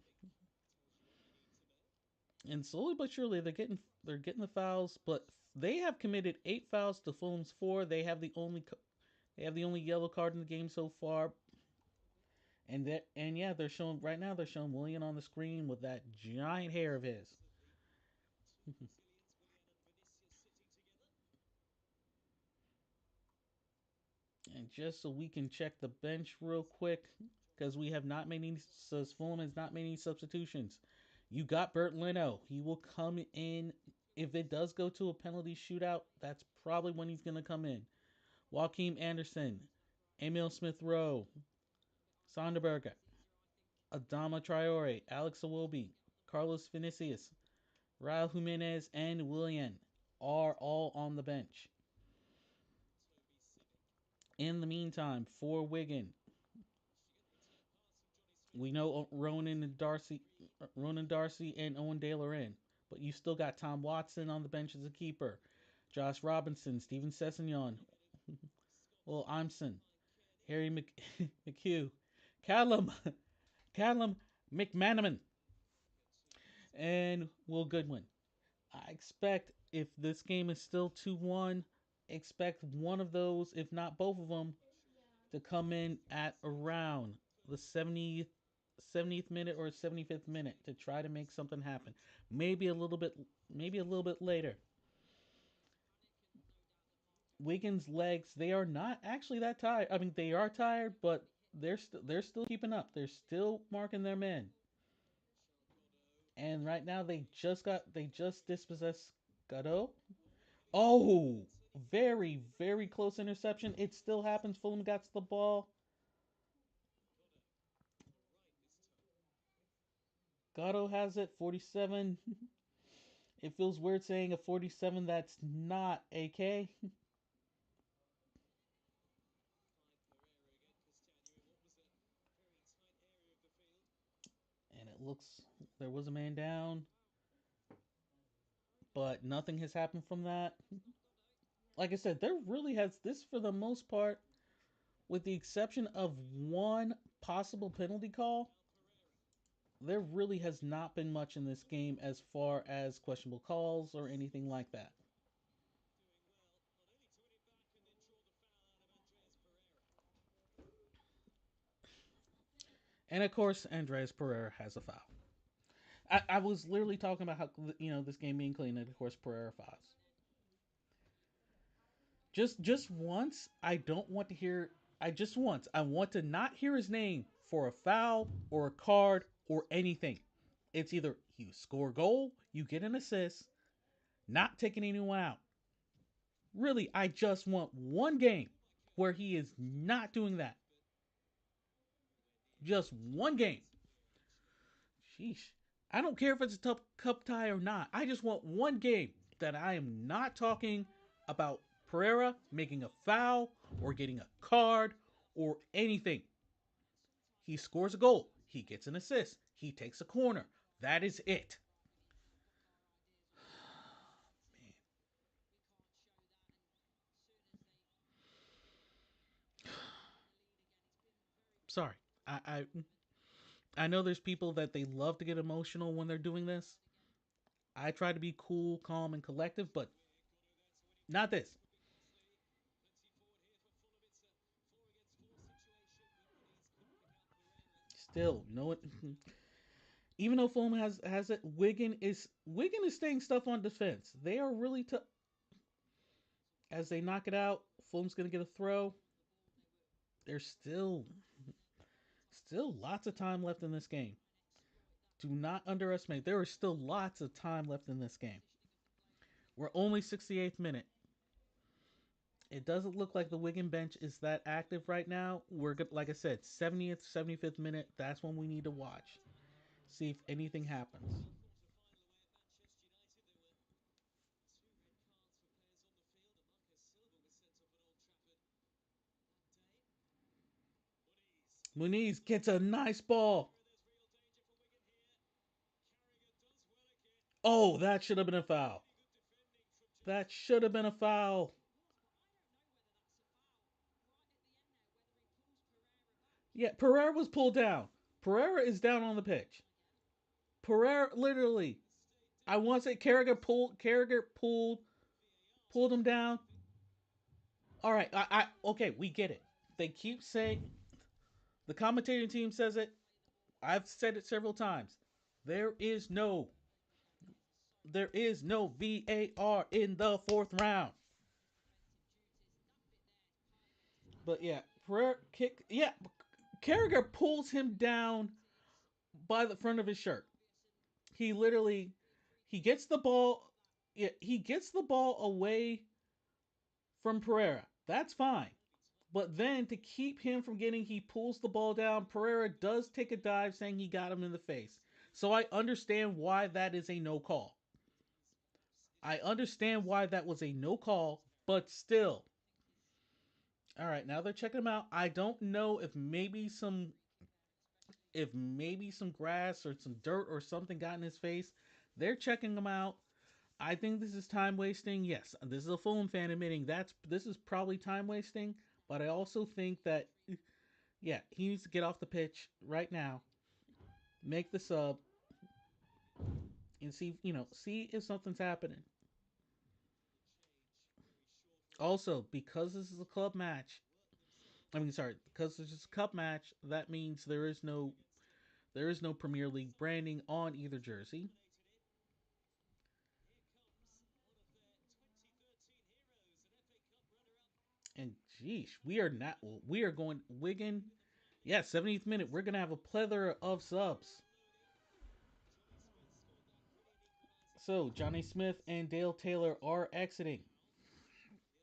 and slowly but surely they're getting the fouls, but they have committed 8 fouls to Fulham's 4. They have the only yellow card in the game so far. And yeah, they're showing right now. They're showing William on the screen with that giant hair of his. And just so we can check the bench real quick, because we have not made any. Says Fulham has not made any substitutions. You got Bert Leno. He will come in if it does go to a penalty shootout. That's probably when he's going to come in. Joaquim Anderson, Emil Smith Rowe, Sonderberger, Adama Traore, Alex Awobi, Carlos Vinicius, Raul Jimenez, and Willian are all on the bench. In the meantime, for Wigan, we know Ronan Darcy, and Owen Dale are in, but you still got Tom Watson on the bench as a keeper, Josh Robinson, Steven Sessegnon, Will Imson, Harry McHugh, Callum, Callum McManaman, and Will Goodwin. I expect if this game is still 2-1, expect one of those, if not both of them, to come in at around the 70th minute or 75th minute to try to make something happen. Maybe a little bit maybe a little bit later. Wigan's legs, they are not actually that tired. I mean, they are tired, but they're still keeping up. They're still marking their men. And right now they just dispossessed Gado. Oh, very close interception. It still happens. Fulham got the ball. Gatto has it. 47. It feels weird saying a 47 that's not AK. And it looks there was a man down, but nothing has happened from that. Like I said, there really has this for the most part, with the exception of one possible penalty call, there really has not been much in this game as far as questionable calls or anything like that. And of course, Andres Pereira has a foul. I was literally talking about how this game being clean, and of course Pereira fouls. Just once, I don't want to hear. I just once I want to not hear his name for a foul or a card or anything. It's either you score a goal, you get an assist, not taking anyone out. Really, I just want one game where he is not doing that. Just one game. Sheesh. I don't care if it's a tough cup tie or not. I just want one game that I am not talking about Pereira making a foul or getting a card or anything. He scores a goal. He gets an assist. He takes a corner. That is it. Man. Sorry. I know there's people that they love to get emotional when they're doing this. I try to be cool, calm, and collective, but not this. Still, you know what? Even though Fulham has it, Wigan is staying stuff on defense. They are really as they knock it out. Fulham's gonna get a throw. There's still lots of time left in this game. Do not underestimate. There is still lots of time left in this game. We're only 68th minute. It doesn't look like the Wigan bench is that active right now. We're good, like I said, 70th, 75th minute. That's when we need to watch. See if anything happens. Muniz gets a nice ball. Oh, that should have been a foul. That should have been a foul. Yeah, Pereira was pulled down. Pereira is down on the pitch. Pereira literally. I want to say Carragher pulled him down. All right, I okay, we get it. They keep saying the commentating team says it. I've said it several times. There is no there is no VAR in the fourth round. But yeah, Pereira kick. Yeah, Carragher pulls him down by the front of his shirt. He literally he gets the ball. Yeah, he gets the ball away from Pereira. That's fine. But then to keep him from getting, he pulls the ball down. Pereira does take a dive, saying he got him in the face. So I understand why that is a no call. I understand why that was a no call, but still. All right, now they're checking him out. I don't know if maybe some grass or some dirt or something got in his face. They're checking him out. I think this is time wasting. Yes, this is a Fulham fan admitting this is probably time wasting, but I also think that yeah, he needs to get off the pitch right now, make the sub, and see, see if something's happening. Another change, very short one. Also, because this is a club match, Work I themselves mean, sorry, because this into is a a cup corner. match, that means Fulham against it. there is no Premier League Offside. branding on either Referee jersey. terminated it. And here comes one of their 2013 heroes, an FA Cup runner-up. And geesh, Coming into the we are going Wigan. with the final Yeah, lead. 70th minute. We're gonna have a plethora of subs. Looney. Johnny Smith scored that brilliant equalising So goal. Johnny Smith and Dale Taylor are exiting, Now, the other change.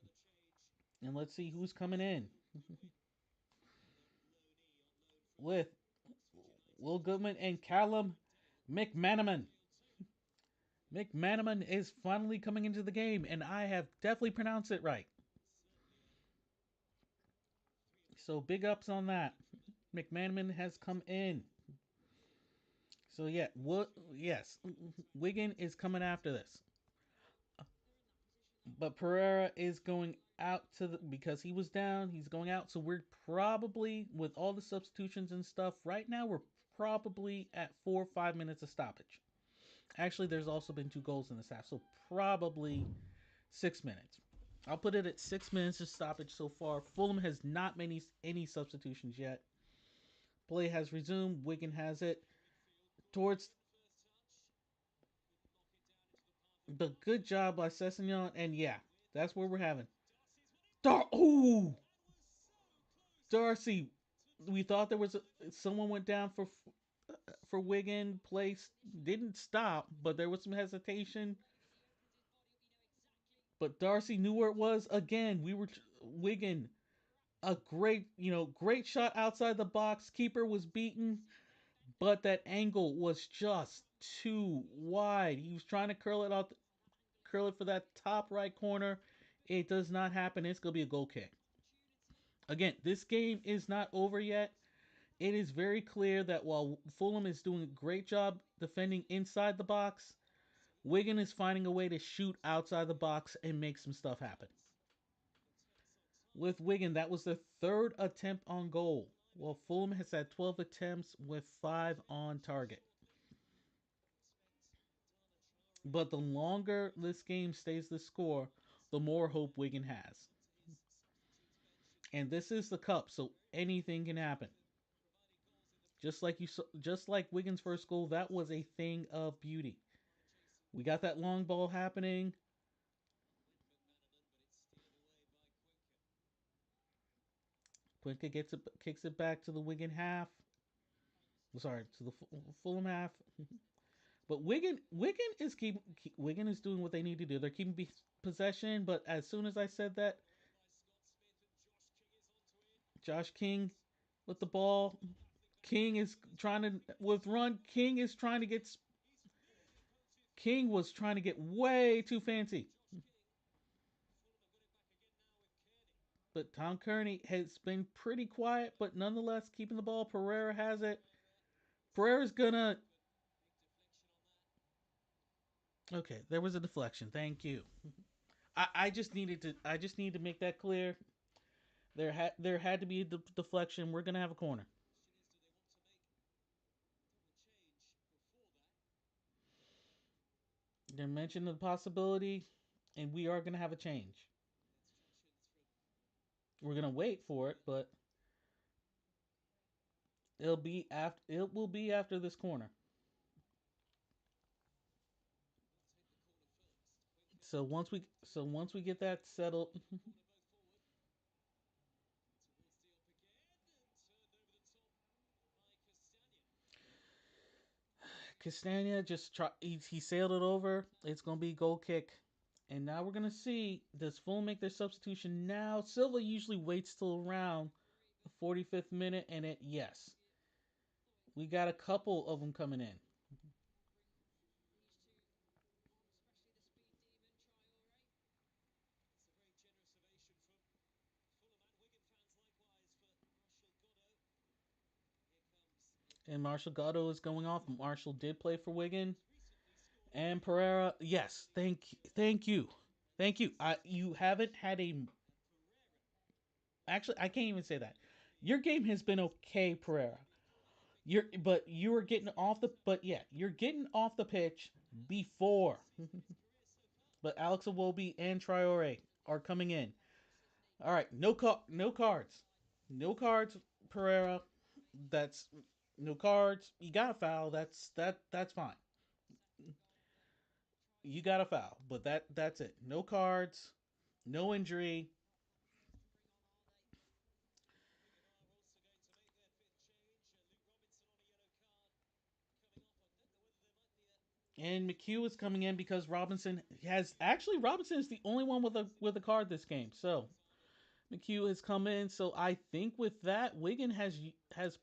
and let's see who's coming in Will Goodwin, another loanee on loan from with Oxford United. Will Goodman and Callum Dale McManaman. midfield two. McManaman is finally coming into the game, and I have definitely pronounced it right. Certainly three of the So big ups on that. linesmen McManaman has set come to play. in. So yeah, what? Yes, Wigan is coming after this, but Pereira is going out to the because he was down. He's going out, so we're probably with all the substitutions and stuff. Right now, we're probably at 4 or 5 minutes of stoppage. Actually, there's also been two goals in this half, so probably 6 minutes. I'll put it at 6 minutes of stoppage so far. Fulham has not made any substitutions yet. Play has resumed. Wigan has it Midfield couldn't towards get the first touch. Couldn't knock it down into the path of the play. good job by Sessegnon, and yeah, With that's where we're having. Darcy's won it back Ooh, and was so close Darcy. to We turning thought there was things around. someone went down for Wigan. Place didn't stop, but there was some hesitation. But Darcy knew where it was. Again, we were Wigan. A great shot outside the box. Keeper was beaten, but that angle was just too wide. He was trying to curl it for that top right corner. It does not happen. It's gonna be a goal kick. Again, this game is not over yet. It is very clear that while Fulham is doing a great job defending inside the box, Wigan is finding a way to shoot outside the box and make some stuff happen. The attempts on With target. Wigan, that was their third attempt on Over goal, the line while with Fulham has had 12 attempts with 5 Fulham on just target. shortly. Expect Adama Traore But the longer this game stays the score, the to more hope Wigan has. come to his substitutes bench and And this is the cup, so very much anything can looking forward happen. to providing goals in the future. Just like Wigan's first goal, that was a thing of beauty. By Jason We got that long ball happening. with McManaman, but it's steered away by Quinker. Quinca kicks it back to the Wigan half. Sorry, to the Fulham half. But Wigan is doing what they need to do. They're keeping possession, but as soon as I said that, Ball in by Scott Smith and Josh King is onto it. Josh King with the Smith ball. battling back for it. He's Trying got to Wigan with run. defenders on his side. He's really poked it King forward. was trying to get way too fancy. Josh King. Fulham have got it back again now with Kearney. But Tom Kearney has been pretty quiet, but nonetheless keeping the ball. Pereira has it. Pereira Pereira's trying to gonna. have a big deflection on that. Okay, there was a deflection. Thank you. I just needed to make that clear. There had to be a deflection. We're gonna have a corner. Question is, do they want to make a double change before that? They mentioned the possibility, and we are gonna have a change. The instructions from We're gonna wait for it, Fulham. but it will be after this corner. Who will take the corner first? Quinker So once we get that settled, moving the corner boat forward. Towards Diop again and turned over the top by Castagna. Castagna he sailed it over. It's gonna be goal kick. And now we're gonna see, does Fulham make their substitution now? Silva usually waits till around the 45th minute, and yes, we got a couple of them coming in. It's a very generous ovation from Fulham and Wigan fans likewise for Marshall Goddo. And here comes And McManaman. Marshall Gatto is going off. Marshall did play for Wigan. He's recently scored And Pereira, yes, in the thank you. You haven't had a. and Pereira Actually, I can't even say that. on the Your game has been okay, second Pereira. goal in the FA You were getting off the but yeah, you're getting off the pitch before. But Alex Iwobi and Traore are coming in. All right, no cards. No cards, Pereira. That's no cards. You got a foul. That's fine. You got a foul, but that's it. No cards, no injury. Wigan are also going to make their fifth change. Luke Robinson on a yellow card coming off. I don't know whether there might be a And McHugh is coming in because Robinson is the only one with a card this game. So McHugh has come in. So I think with that, Wigan has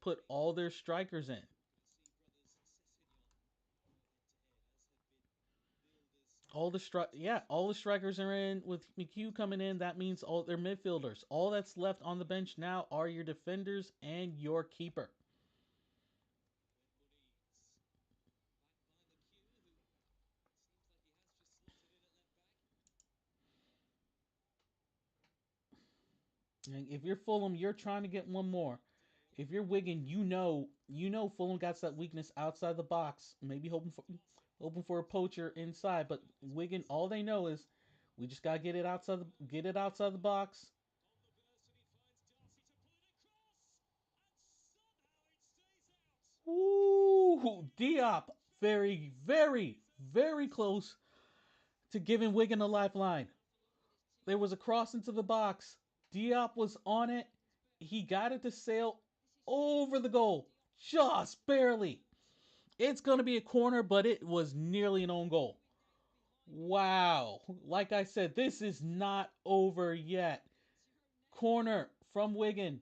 put all their strikers in. see brothers Sessegnon go head to head, as have been billed as All the strikers are in with McHugh coming in. That means all their midfielders. All that's left on the bench now are your defenders and your keeper. when Muniz back by McHugh, who seems like he has just slotted in at left back. And if you're Fulham, you're trying to get one more. If you're Wigan, you know Fulham got that weakness outside the box. Maybe hoping for a poacher inside, but Wigan, all they know is we just gotta get it outside the box. On the burst, and he finds Darcy to pull it across, and somehow it stays out. Ooh, Diop, very, very, very close to giving Wigan a lifeline. There was a cross into the box. Diop was on it. He got it to sail over the goal, just barely. It's going to be a corner, but it was nearly an own goal. Wow. Like I said, this is not over yet. Corner from Wigan.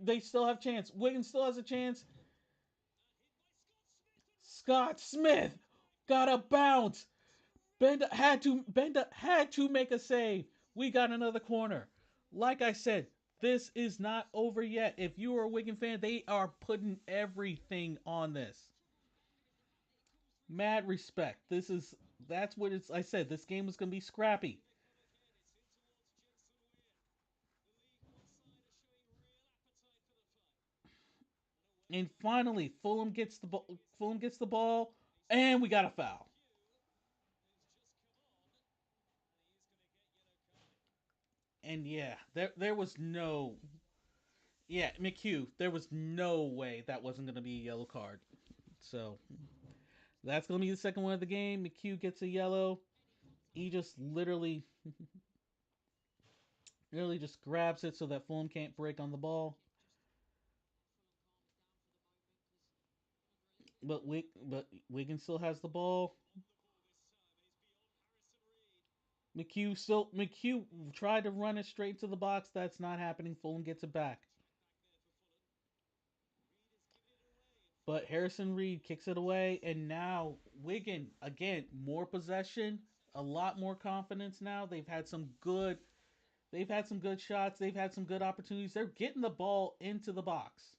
They still have chance. Wigan still has a chance. Scott Smith got a bounce. Benda had to make a save. We got another corner. Like I said, this is not over yet. If you are a Wigan fan, they are putting everything on this. Mad respect. That's what it's. I said this game was gonna be scrappy. On again, it's in towards Jensen Weir. The League One side are showing real appetite for the fight. And away And we go. finally, Fulham gets the ball. It's Fulham gets the ball, and he's and we taken got a by foul. McHugh, who's just come on, and he is going to get yellow carded. And yeah, there was no. Yeah, McHugh. There was no way that wasn't gonna be a yellow card. So that's gonna be the second one of the game. McHugh gets a yellow. He just literally just grabs it so that Fulham can't break on the ball. But Wigan still has the ball. On the ball this time, and he's beyond Harrison Reed. McHugh tried to run it straight to the box. That's not happening. Fulham gets it back. Attack back there for Fulham. Reed has given it away, and But Fulham have Harrison taken Reed kicks it away, and now Wigan again more possession, a lot more confidence. Now they've had some good shots. They've had some good opportunities. They're getting the ball into the box.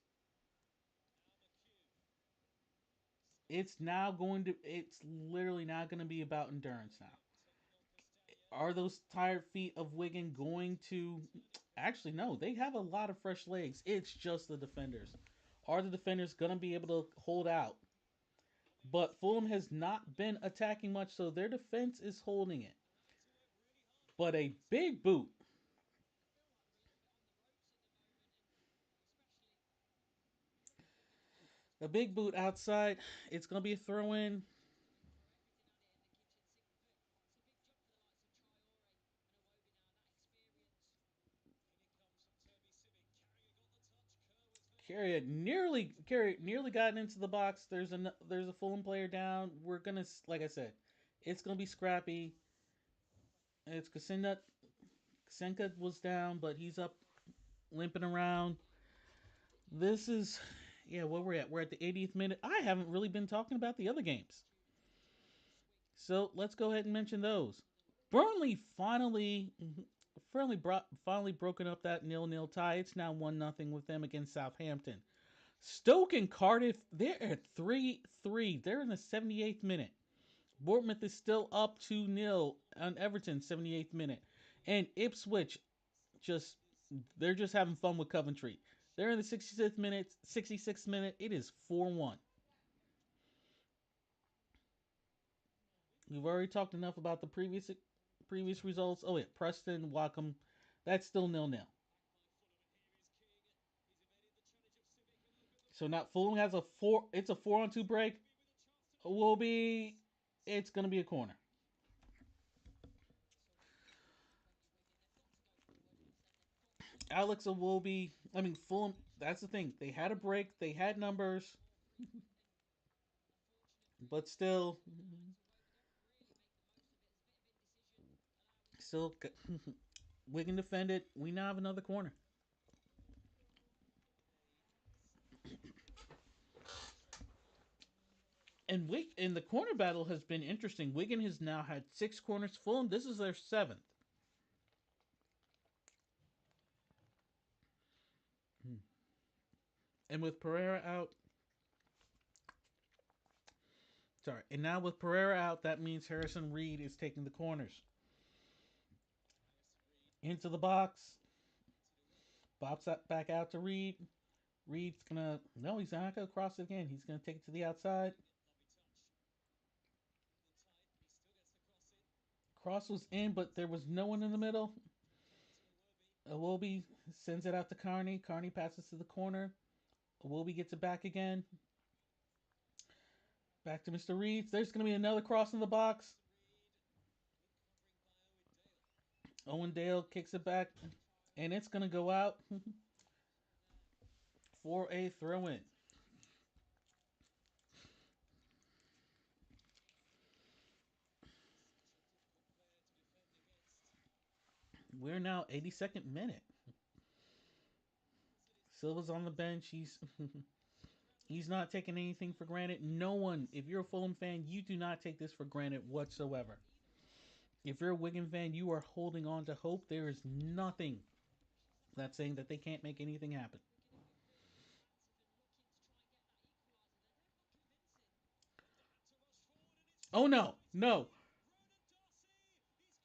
now McHugh. It's literally not going to be about endurance now. Temple Are Castagnoli. those tired feet of Wigan going to actually no, they have a lot of fresh legs. It's just the defenders. Are the defenders going to be able to hold out? On the But Fulham inside. has not been attacking much, so their defense is holding it. They've had to work really hard for But this a one to big boot, a big boot outside. It's going to be a throw in. In it comes from Toby Simic. Carrier got the touch. Kerr was going to get it. Carry nearly gotten into the box. There's a Fulham player down. We're gonna like I said, it's gonna be scrappy. It's Kasenka was down, but he's up limping around. This is yeah, where we're at. We're at the 80th minute. I haven't really been talking about the other games. So let's go ahead and mention those. Burnley finally broken up that nil-nil tie. It's now 1-0 with them against Southampton. Stoke and Cardiff, they're at 3-3. They're in the 78th minute. Bournemouth is still up 2-0 on Everton, 78th minute. And Ipswich just they're just having fun with Coventry. They're in the 66th minute. 66th minute. It is 4-1. We've already talked enough about the previous results. Oh yeah, Preston, Wacom. That's still 0-0. So now Fulham has a four. It's a 4-on-2 break. Will be. It's gonna be a corner. Alex Iwobi. I mean Fulham. That's the thing. They had a break. They had numbers, but still, Wigan defended. We now have another corner. And the corner battle has been interesting. Wigan has now had 6 corners. Fulham, this is their 7th. And with Pereira out, sorry, and now with Pereira out, that means Harrison Reed is taking the corners into the box. Bob's back out to Reed. Reed's gonna no, he's not gonna cross it again. He's gonna take it to the outside. Cross was in, but there was no one in the middle. Iwobi sends it out to Carney. Carney passes to the corner. Iwobi gets it back again. Back to Mr. Reed. There's going to be another cross in the box. Owen Dale kicks it back, and it's going to go out for a throw in. We're now 82nd minute. Silva's on the bench. He's not taking anything for granted. No one, if you're a Fulham fan, you do not take this for granted whatsoever. If you're a Wigan fan, you are holding on to hope. There is nothing that's saying that they can't make anything happen. Oh no, no.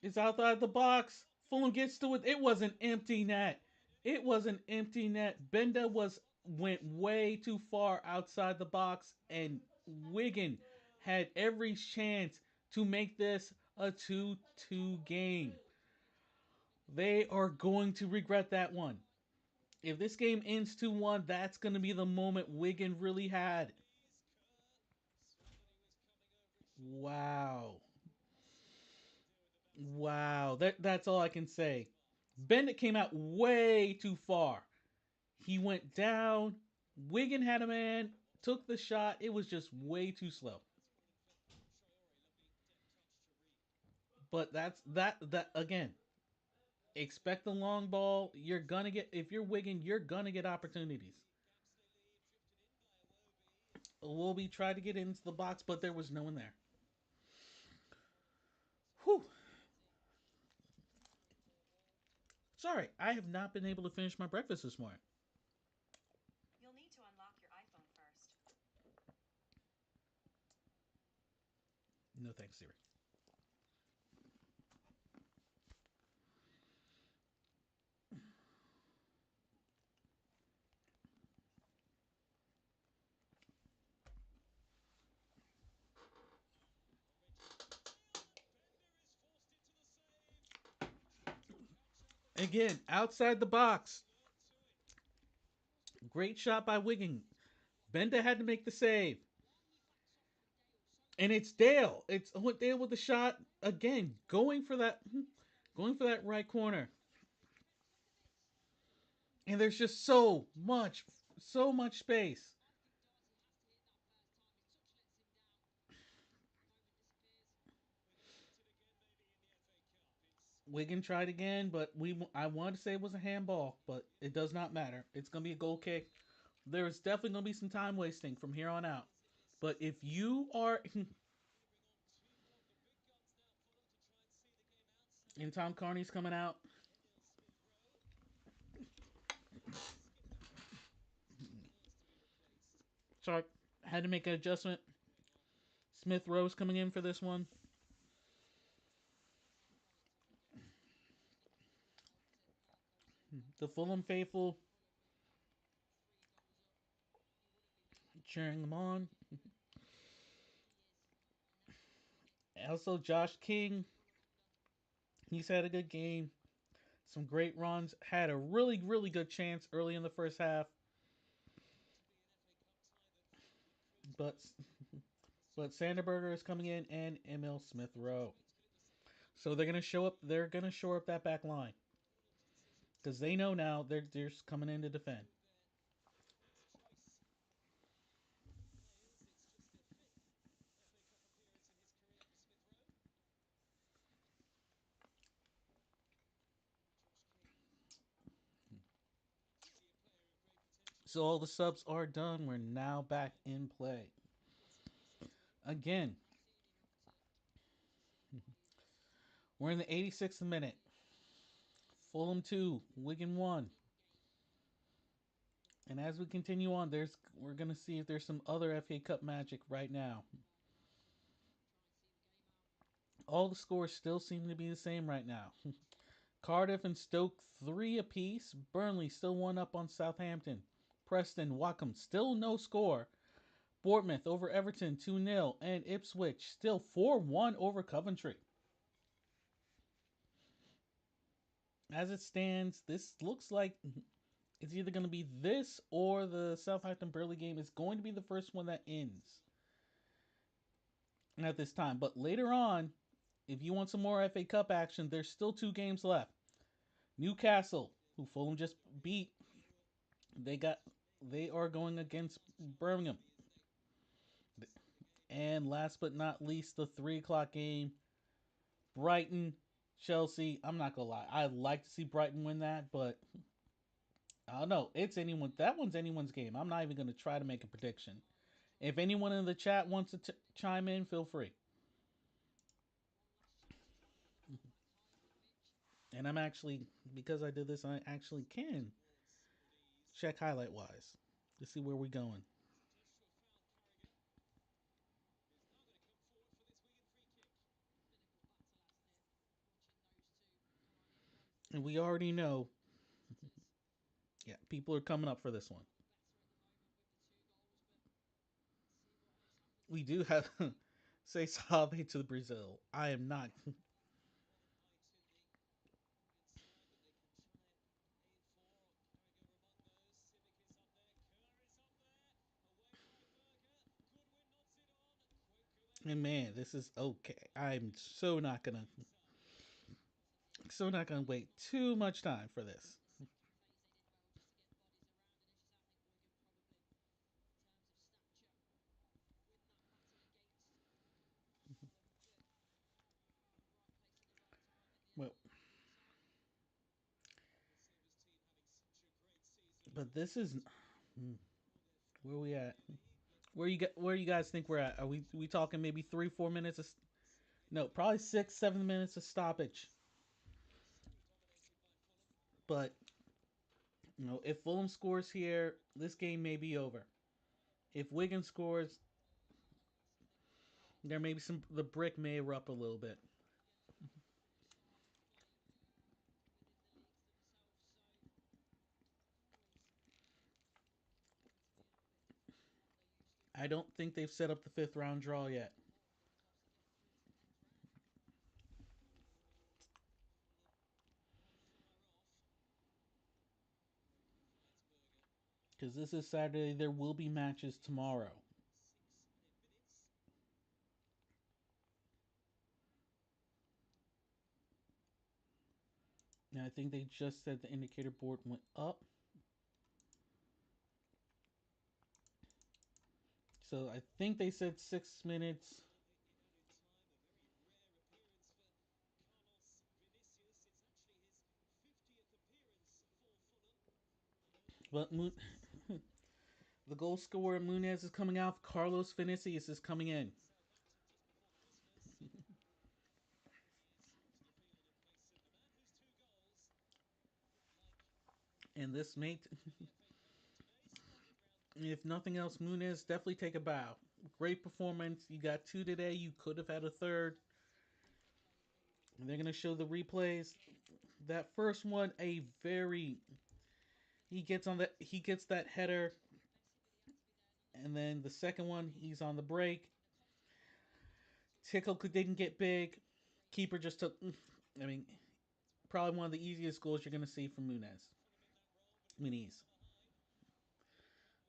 It's outside the box. Fulham gets to it. It was an empty net. It was an empty net. Benda went way too far outside the box, and Wigan had every chance to make this a 2-2 game. They are going to regret that one. If this game ends 2-1, that's going to be the moment Wigan really had. Wow. Wow. That's all I can say. Bennett came out way too far. He went down. Wigan had a man, took the shot. It was just way too slow. But that again. Expect the long ball. You're gonna get if you're Wigan, you're gonna get opportunities. Iwobi tried to get into the box, but there was no one there. Whew. Sorry, I have not been able to finish my breakfast this morning. You'll need to unlock your iPhone first. No thanks, Siri. Again, outside the box. Great shot by Wigan. Benda had to make the save. And it's Dale. It's Dale with the shot again, going for that right corner. And there's just so much space. Wigan tried again, but I wanted to say it was a handball, but it does not matter. It's gonna be a goal kick. There is definitely gonna be some time wasting from here on out. But if you are and Tom Carney's coming out, sorry, had to make an adjustment. Smith Rose coming in for this one. The Fulham faithful cheering them on. Also, Josh King, he's had a good game. Some great runs. Had a really, really good chance early in the first half, but but Sanderberger is coming in and Emil Smith Rowe. So they're gonna show up. They're gonna shore up that back line because they know now they're just coming in to defend. So all the subs are done. We're now back in play again. We're in the 86th minute. Fulham 2, Wigan 1. And as we continue on, we're gonna see if there's some other FA Cup magic right now. All the scores still seem to be the same right now. Cardiff and Stoke 3 apiece. Burnley still 1 up on Southampton. Preston, Wacom still no score. Bournemouth over Everton 2-0. And Ipswich still 4-1 over Coventry. As it stands, this looks like it's either going to be this or the Southampton Burnley game. It's going to be the first one that ends at this time. But later on, if you want some more FA Cup action, there's still 2 games left. Newcastle, who Fulham just beat, they got they are going against Birmingham. And last but not least, the 3 o'clock game, Brighton, Chelsea. I'm not gonna lie, I'd like to see Brighton win that, but I don't know. It's anyone. That one's anyone's game. I'm not even gonna try to make a prediction. If anyone in the chat wants to chime in, feel free. And I'm actually, because I did this, I actually can check highlight wise to see where we're going. And we already know, yeah, people are coming up for this one. We do have say Sabe to Brazil. I am not. And man, this is okay. I'm so not gonna wait too much time for this. Well, but this is where we at. Where you guys think we're at? Are we talking maybe 3 4 minutes? No, probably 6 7 minutes of stoppage. But if Fulham scores here, this game may be over. If Wigan scores, there may be some. The brick may erupt a little bit. I don't think they've set up the fifth round draw yet. Because this is Saturday, there will be matches tomorrow. And I think they just said the indicator board went up. So I think they said 6 minutes. But the goal scorer Munez is coming out. Carlos Vinicius is coming in. And this mate, if nothing else, Munez definitely take a bow. Great performance. You got 2 today. You could have had a third. And they're gonna show the replays. That first one, a very he gets that header. And then the second one, he's on the break. Tickle didn't get big. Keeper just took. I mean, probably one of the easiest goals you're going to see from Muniz.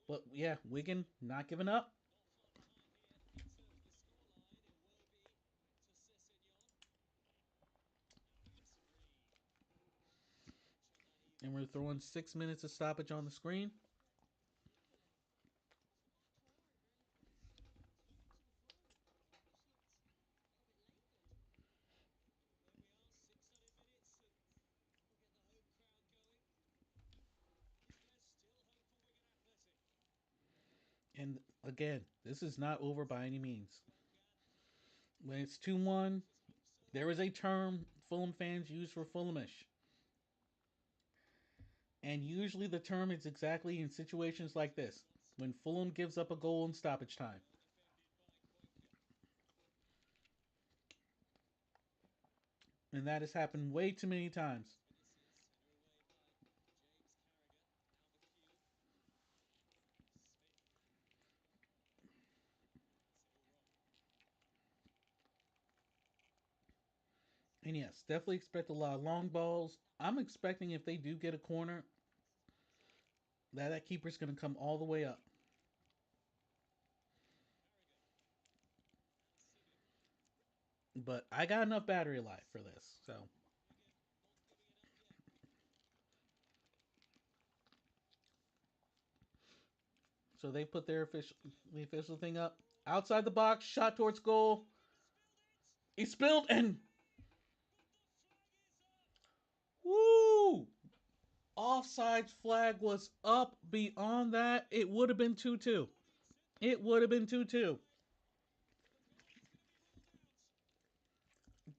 But yeah, Wigan not giving up. And we're throwing 6 minutes of stoppage on the screen. And again, this is not over by any means. When it's 2-1, there is a term Fulham fans use for Fulhamish. And usually the term is exactly in situations like this when Fulham gives up a goal in stoppage time. And that has happened way too many times. And yes, definitely expect a lot of long balls. I'm expecting if they do get a corner, that keeper's going to come all the way up. But I got enough battery life for this. So they put the official thing up. Outside the box, shot towards goal. He spilled and woo! Offside flag was up. Beyond that, it would have been 2-2. It would have been 2-2.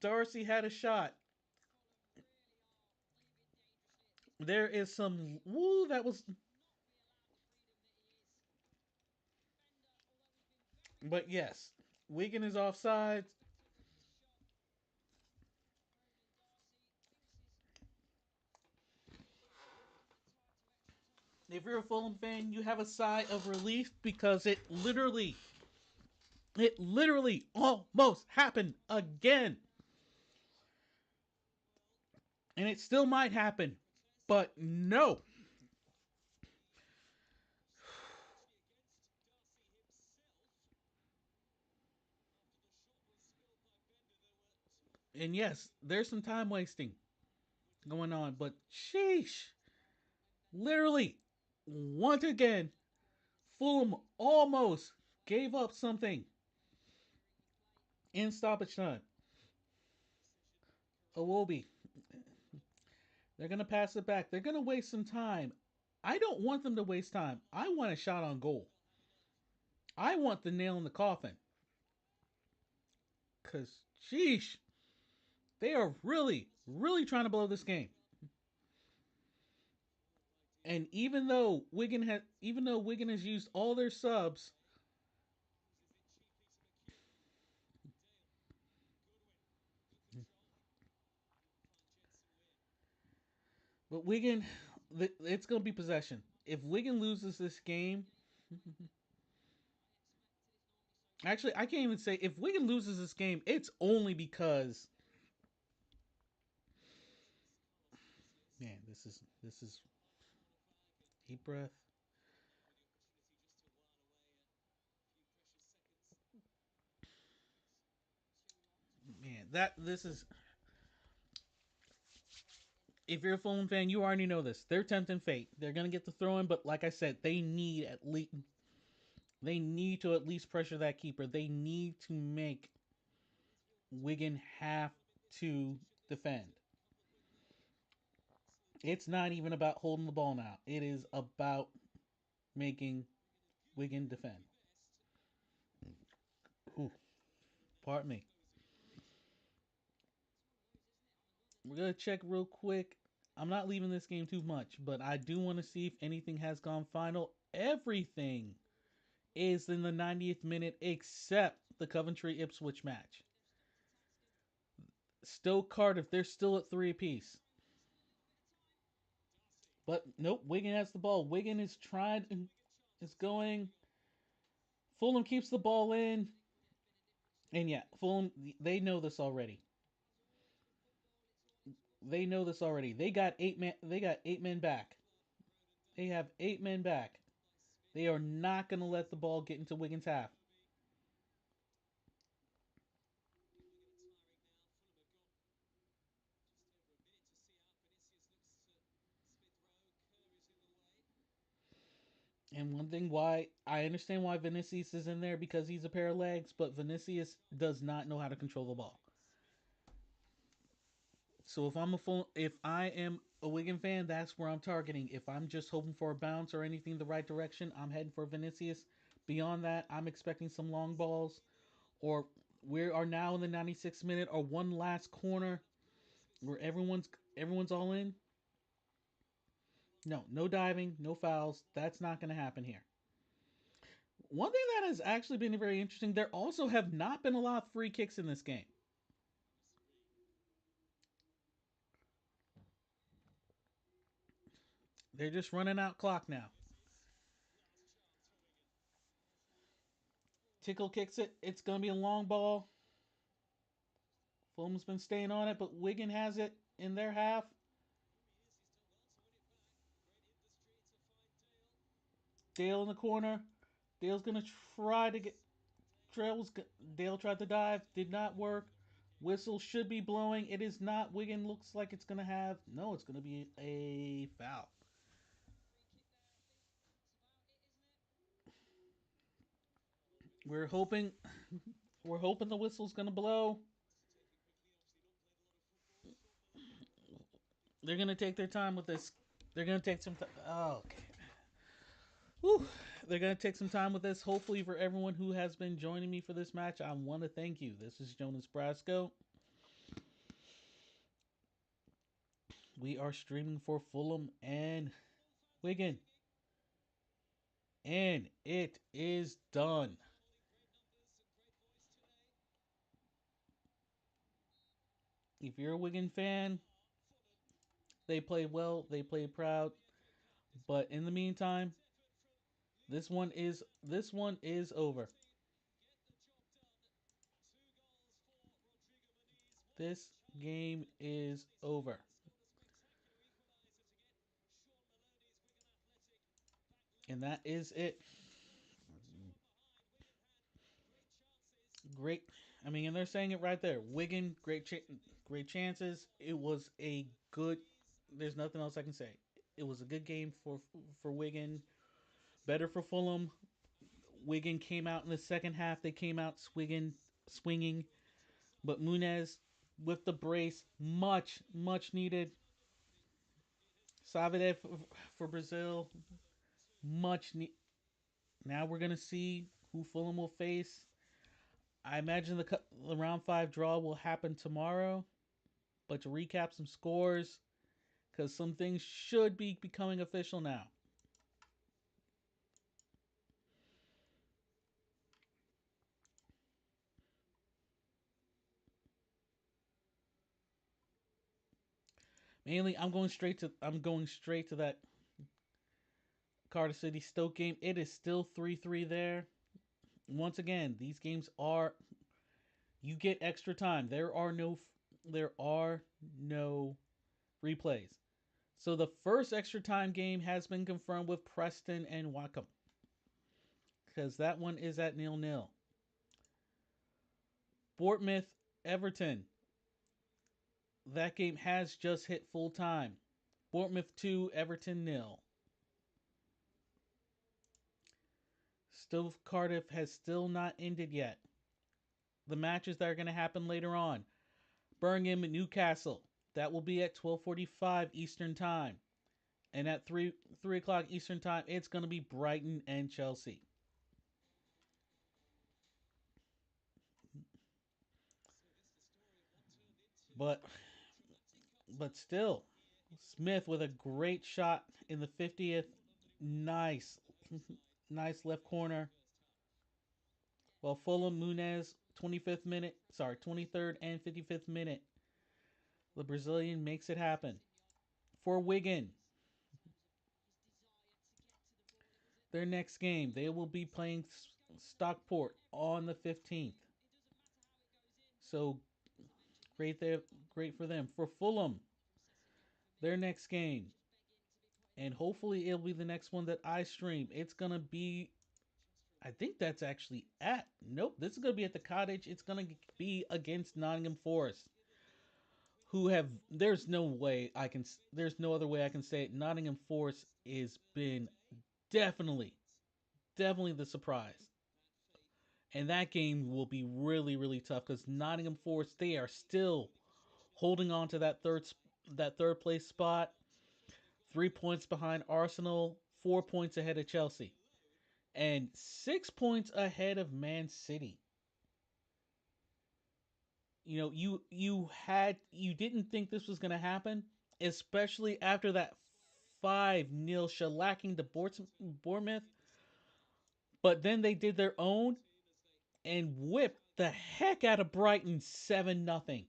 Darcy had a shot. There is some woo that was but yes, Wigan is offside. If you're a Fulham fan, you have a sigh of relief because it literally almost happened again. And it still might happen. But no. And yes, there's some time wasting going on, but sheesh. Literally, once again, Fulham almost gave up something in stoppage time. Awobi, they're going to pass it back. They're going to waste some time. I don't want them to waste time. I want a shot on goal. I want the nail in the coffin. Because, sheesh, they are really, really trying to blow this game. And even though Wigan has used all their subs, but Wigan, it's going to be possession. If Wigan loses this game, actually, I can't even say if Wigan loses this game, it's only because man, this is deep breath. Man, that this is if you're a Fulham fan, you already know this. They're tempting fate. They're gonna get the throw in, but like I said, they need to at least pressure that keeper. They need to make Wigan have to defend. It's not even about holding the ball now. It is about making Wigan defend. Ooh, pardon me. We're gonna check real quick. I'm not leaving this game too much, but I do want to see if anything has gone final. Everything is in the 90th minute except the Coventry Ipswich match. Stoke Cardiff, they're still at three apiece. But nope, Wigan has the ball. Wigan is trying, is going. Fulham keeps the ball in, and yeah, Fulham they know this already. They know this already. They got 8 men. They got 8 men back. They have 8 men back. They are not going to let the ball get into Wigan's half. And one thing why I understand why Vinicius is in there because he's a pair of legs, but Vinicius does not know how to control the ball. So if I am a Wigan fan, that's where I'm targeting. If I'm just hoping for a bounce or anything the right direction, I'm heading for Vinicius. Beyond that, I'm expecting some long balls, or we are now in the 96th minute or one last corner where everyone's all in. No, no diving, no fouls. That's not going to happen here. One thing that has actually been very interesting, there also have not been a lot of free kicks in this game. They're just running out clock now. Tickle kicks it. It's going to be a long ball. Fulham's been staying on it, but Wigan has it in their half. Dale in the corner. Dale's going to try to get. Trails. Dale tried to dive. Did not work. Whistle should be blowing. It is not. Wigan looks like it's going to have. No, it's going to be a foul. We're hoping. We're hoping the whistle's going to blow. They're going to take their time with this. They're going to take some time. Oh, okay. Whew. They're going to take some time with this. Hopefully, for everyone who has been joining me for this match, I want to thank you. This is Jonas Brasco. We are streaming for Fulham and Wigan. And it is done. If you're a Wigan fan, they play well, they play proud. But in the meantime, this one is over. This game is over. And that is it. Great. I mean, and they're saying it right there. Wigan, great chances. It was a good. There's nothing else I can say. It was a good game for Wigan. Better for Fulham. Wigan came out in the second half. They came out swinging, but Munez with the brace, much needed. Savidev for Brazil, much need. Now we're gonna see who Fulham will face. I imagine the round five draw will happen tomorrow. But to recap some scores, because some things should be becoming official now. Mainly, I'm going straight to that Cardiff City Stoke game. It is still 3-3 there. Once again, these games are you get extra time. There are no replays. So the first extra time game has been confirmed with Preston and Wacom because that one is at 0-0. Bournemouth Everton. That game has just hit full time. Bournemouth 2, Everton 0. Still Cardiff has still not ended yet. The matches that are going to happen later on. Birmingham and Newcastle. That will be at 12:45 Eastern Time. And at 3 o'clock Eastern Time, it's going to be Brighton and Chelsea. But but still, Smith with a great shot in the 50th. Nice. Nice left corner. Well, Fulham Munez, 25th minute, sorry, 23rd and 55th minute. The Brazilian makes it happen. For Wigan, their next game, they will be playing. Stockport on the 15th. So great there, great for them. For Fulham, their next game, and hopefully it'll be the next one that I stream. It's gonna be, I think that's actually at. Nope, this is gonna be at the Cottage. It's gonna be against Nottingham Forest, who have. There's no way I can. There's no other way I can say it. Nottingham Forest has been definitely, definitely the surprise. And that game will be really, really tough because Nottingham Forest, they are still holding on to that third place spot. 3 points behind Arsenal, 4 points ahead of Chelsea, and 6 points ahead of Man City. You didn't think this was going to happen, especially after that 5-0 shellacking to Bournemouth. But then they did their own and whipped the heck out of Brighton 7-0.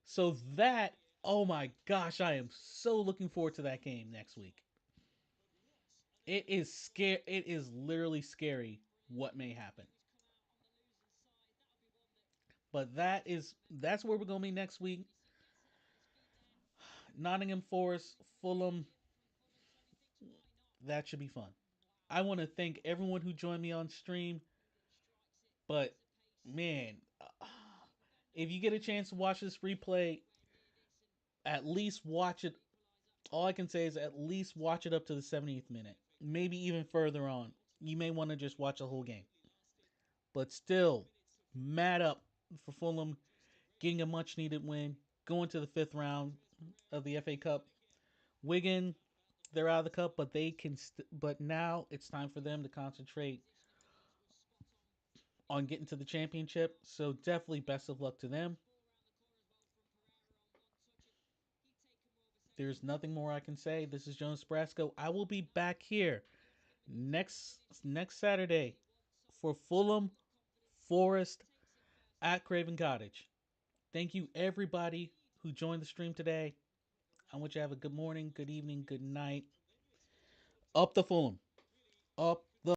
So that, oh my gosh, I am so looking forward to that game next week. It is scary. It is literally scary what may happen. But that's where we're gonna be next week. Nottingham Forest, Fulham. That should be fun. I want to thank everyone who joined me on stream. But man, if you get a chance to watch this replay, at least watch it. All I can say is at least watch it up to the 70th minute, maybe even further on. You may want to just watch the whole game. But still, mad up for Fulham getting a much needed win, going to the fifth round of the FA Cup. Wigan, they're out of the cup, but they can. But now it's time for them to concentrate on getting to the championship. So definitely best of luck to them. There's nothing more I can say. This is Jonas Brasco. I will be back here next Saturday for Fulham Forest at Craven Cottage. Thank you everybody who joined the stream today. I want you to have a good morning, good evening, good night. Up the Fulham. Up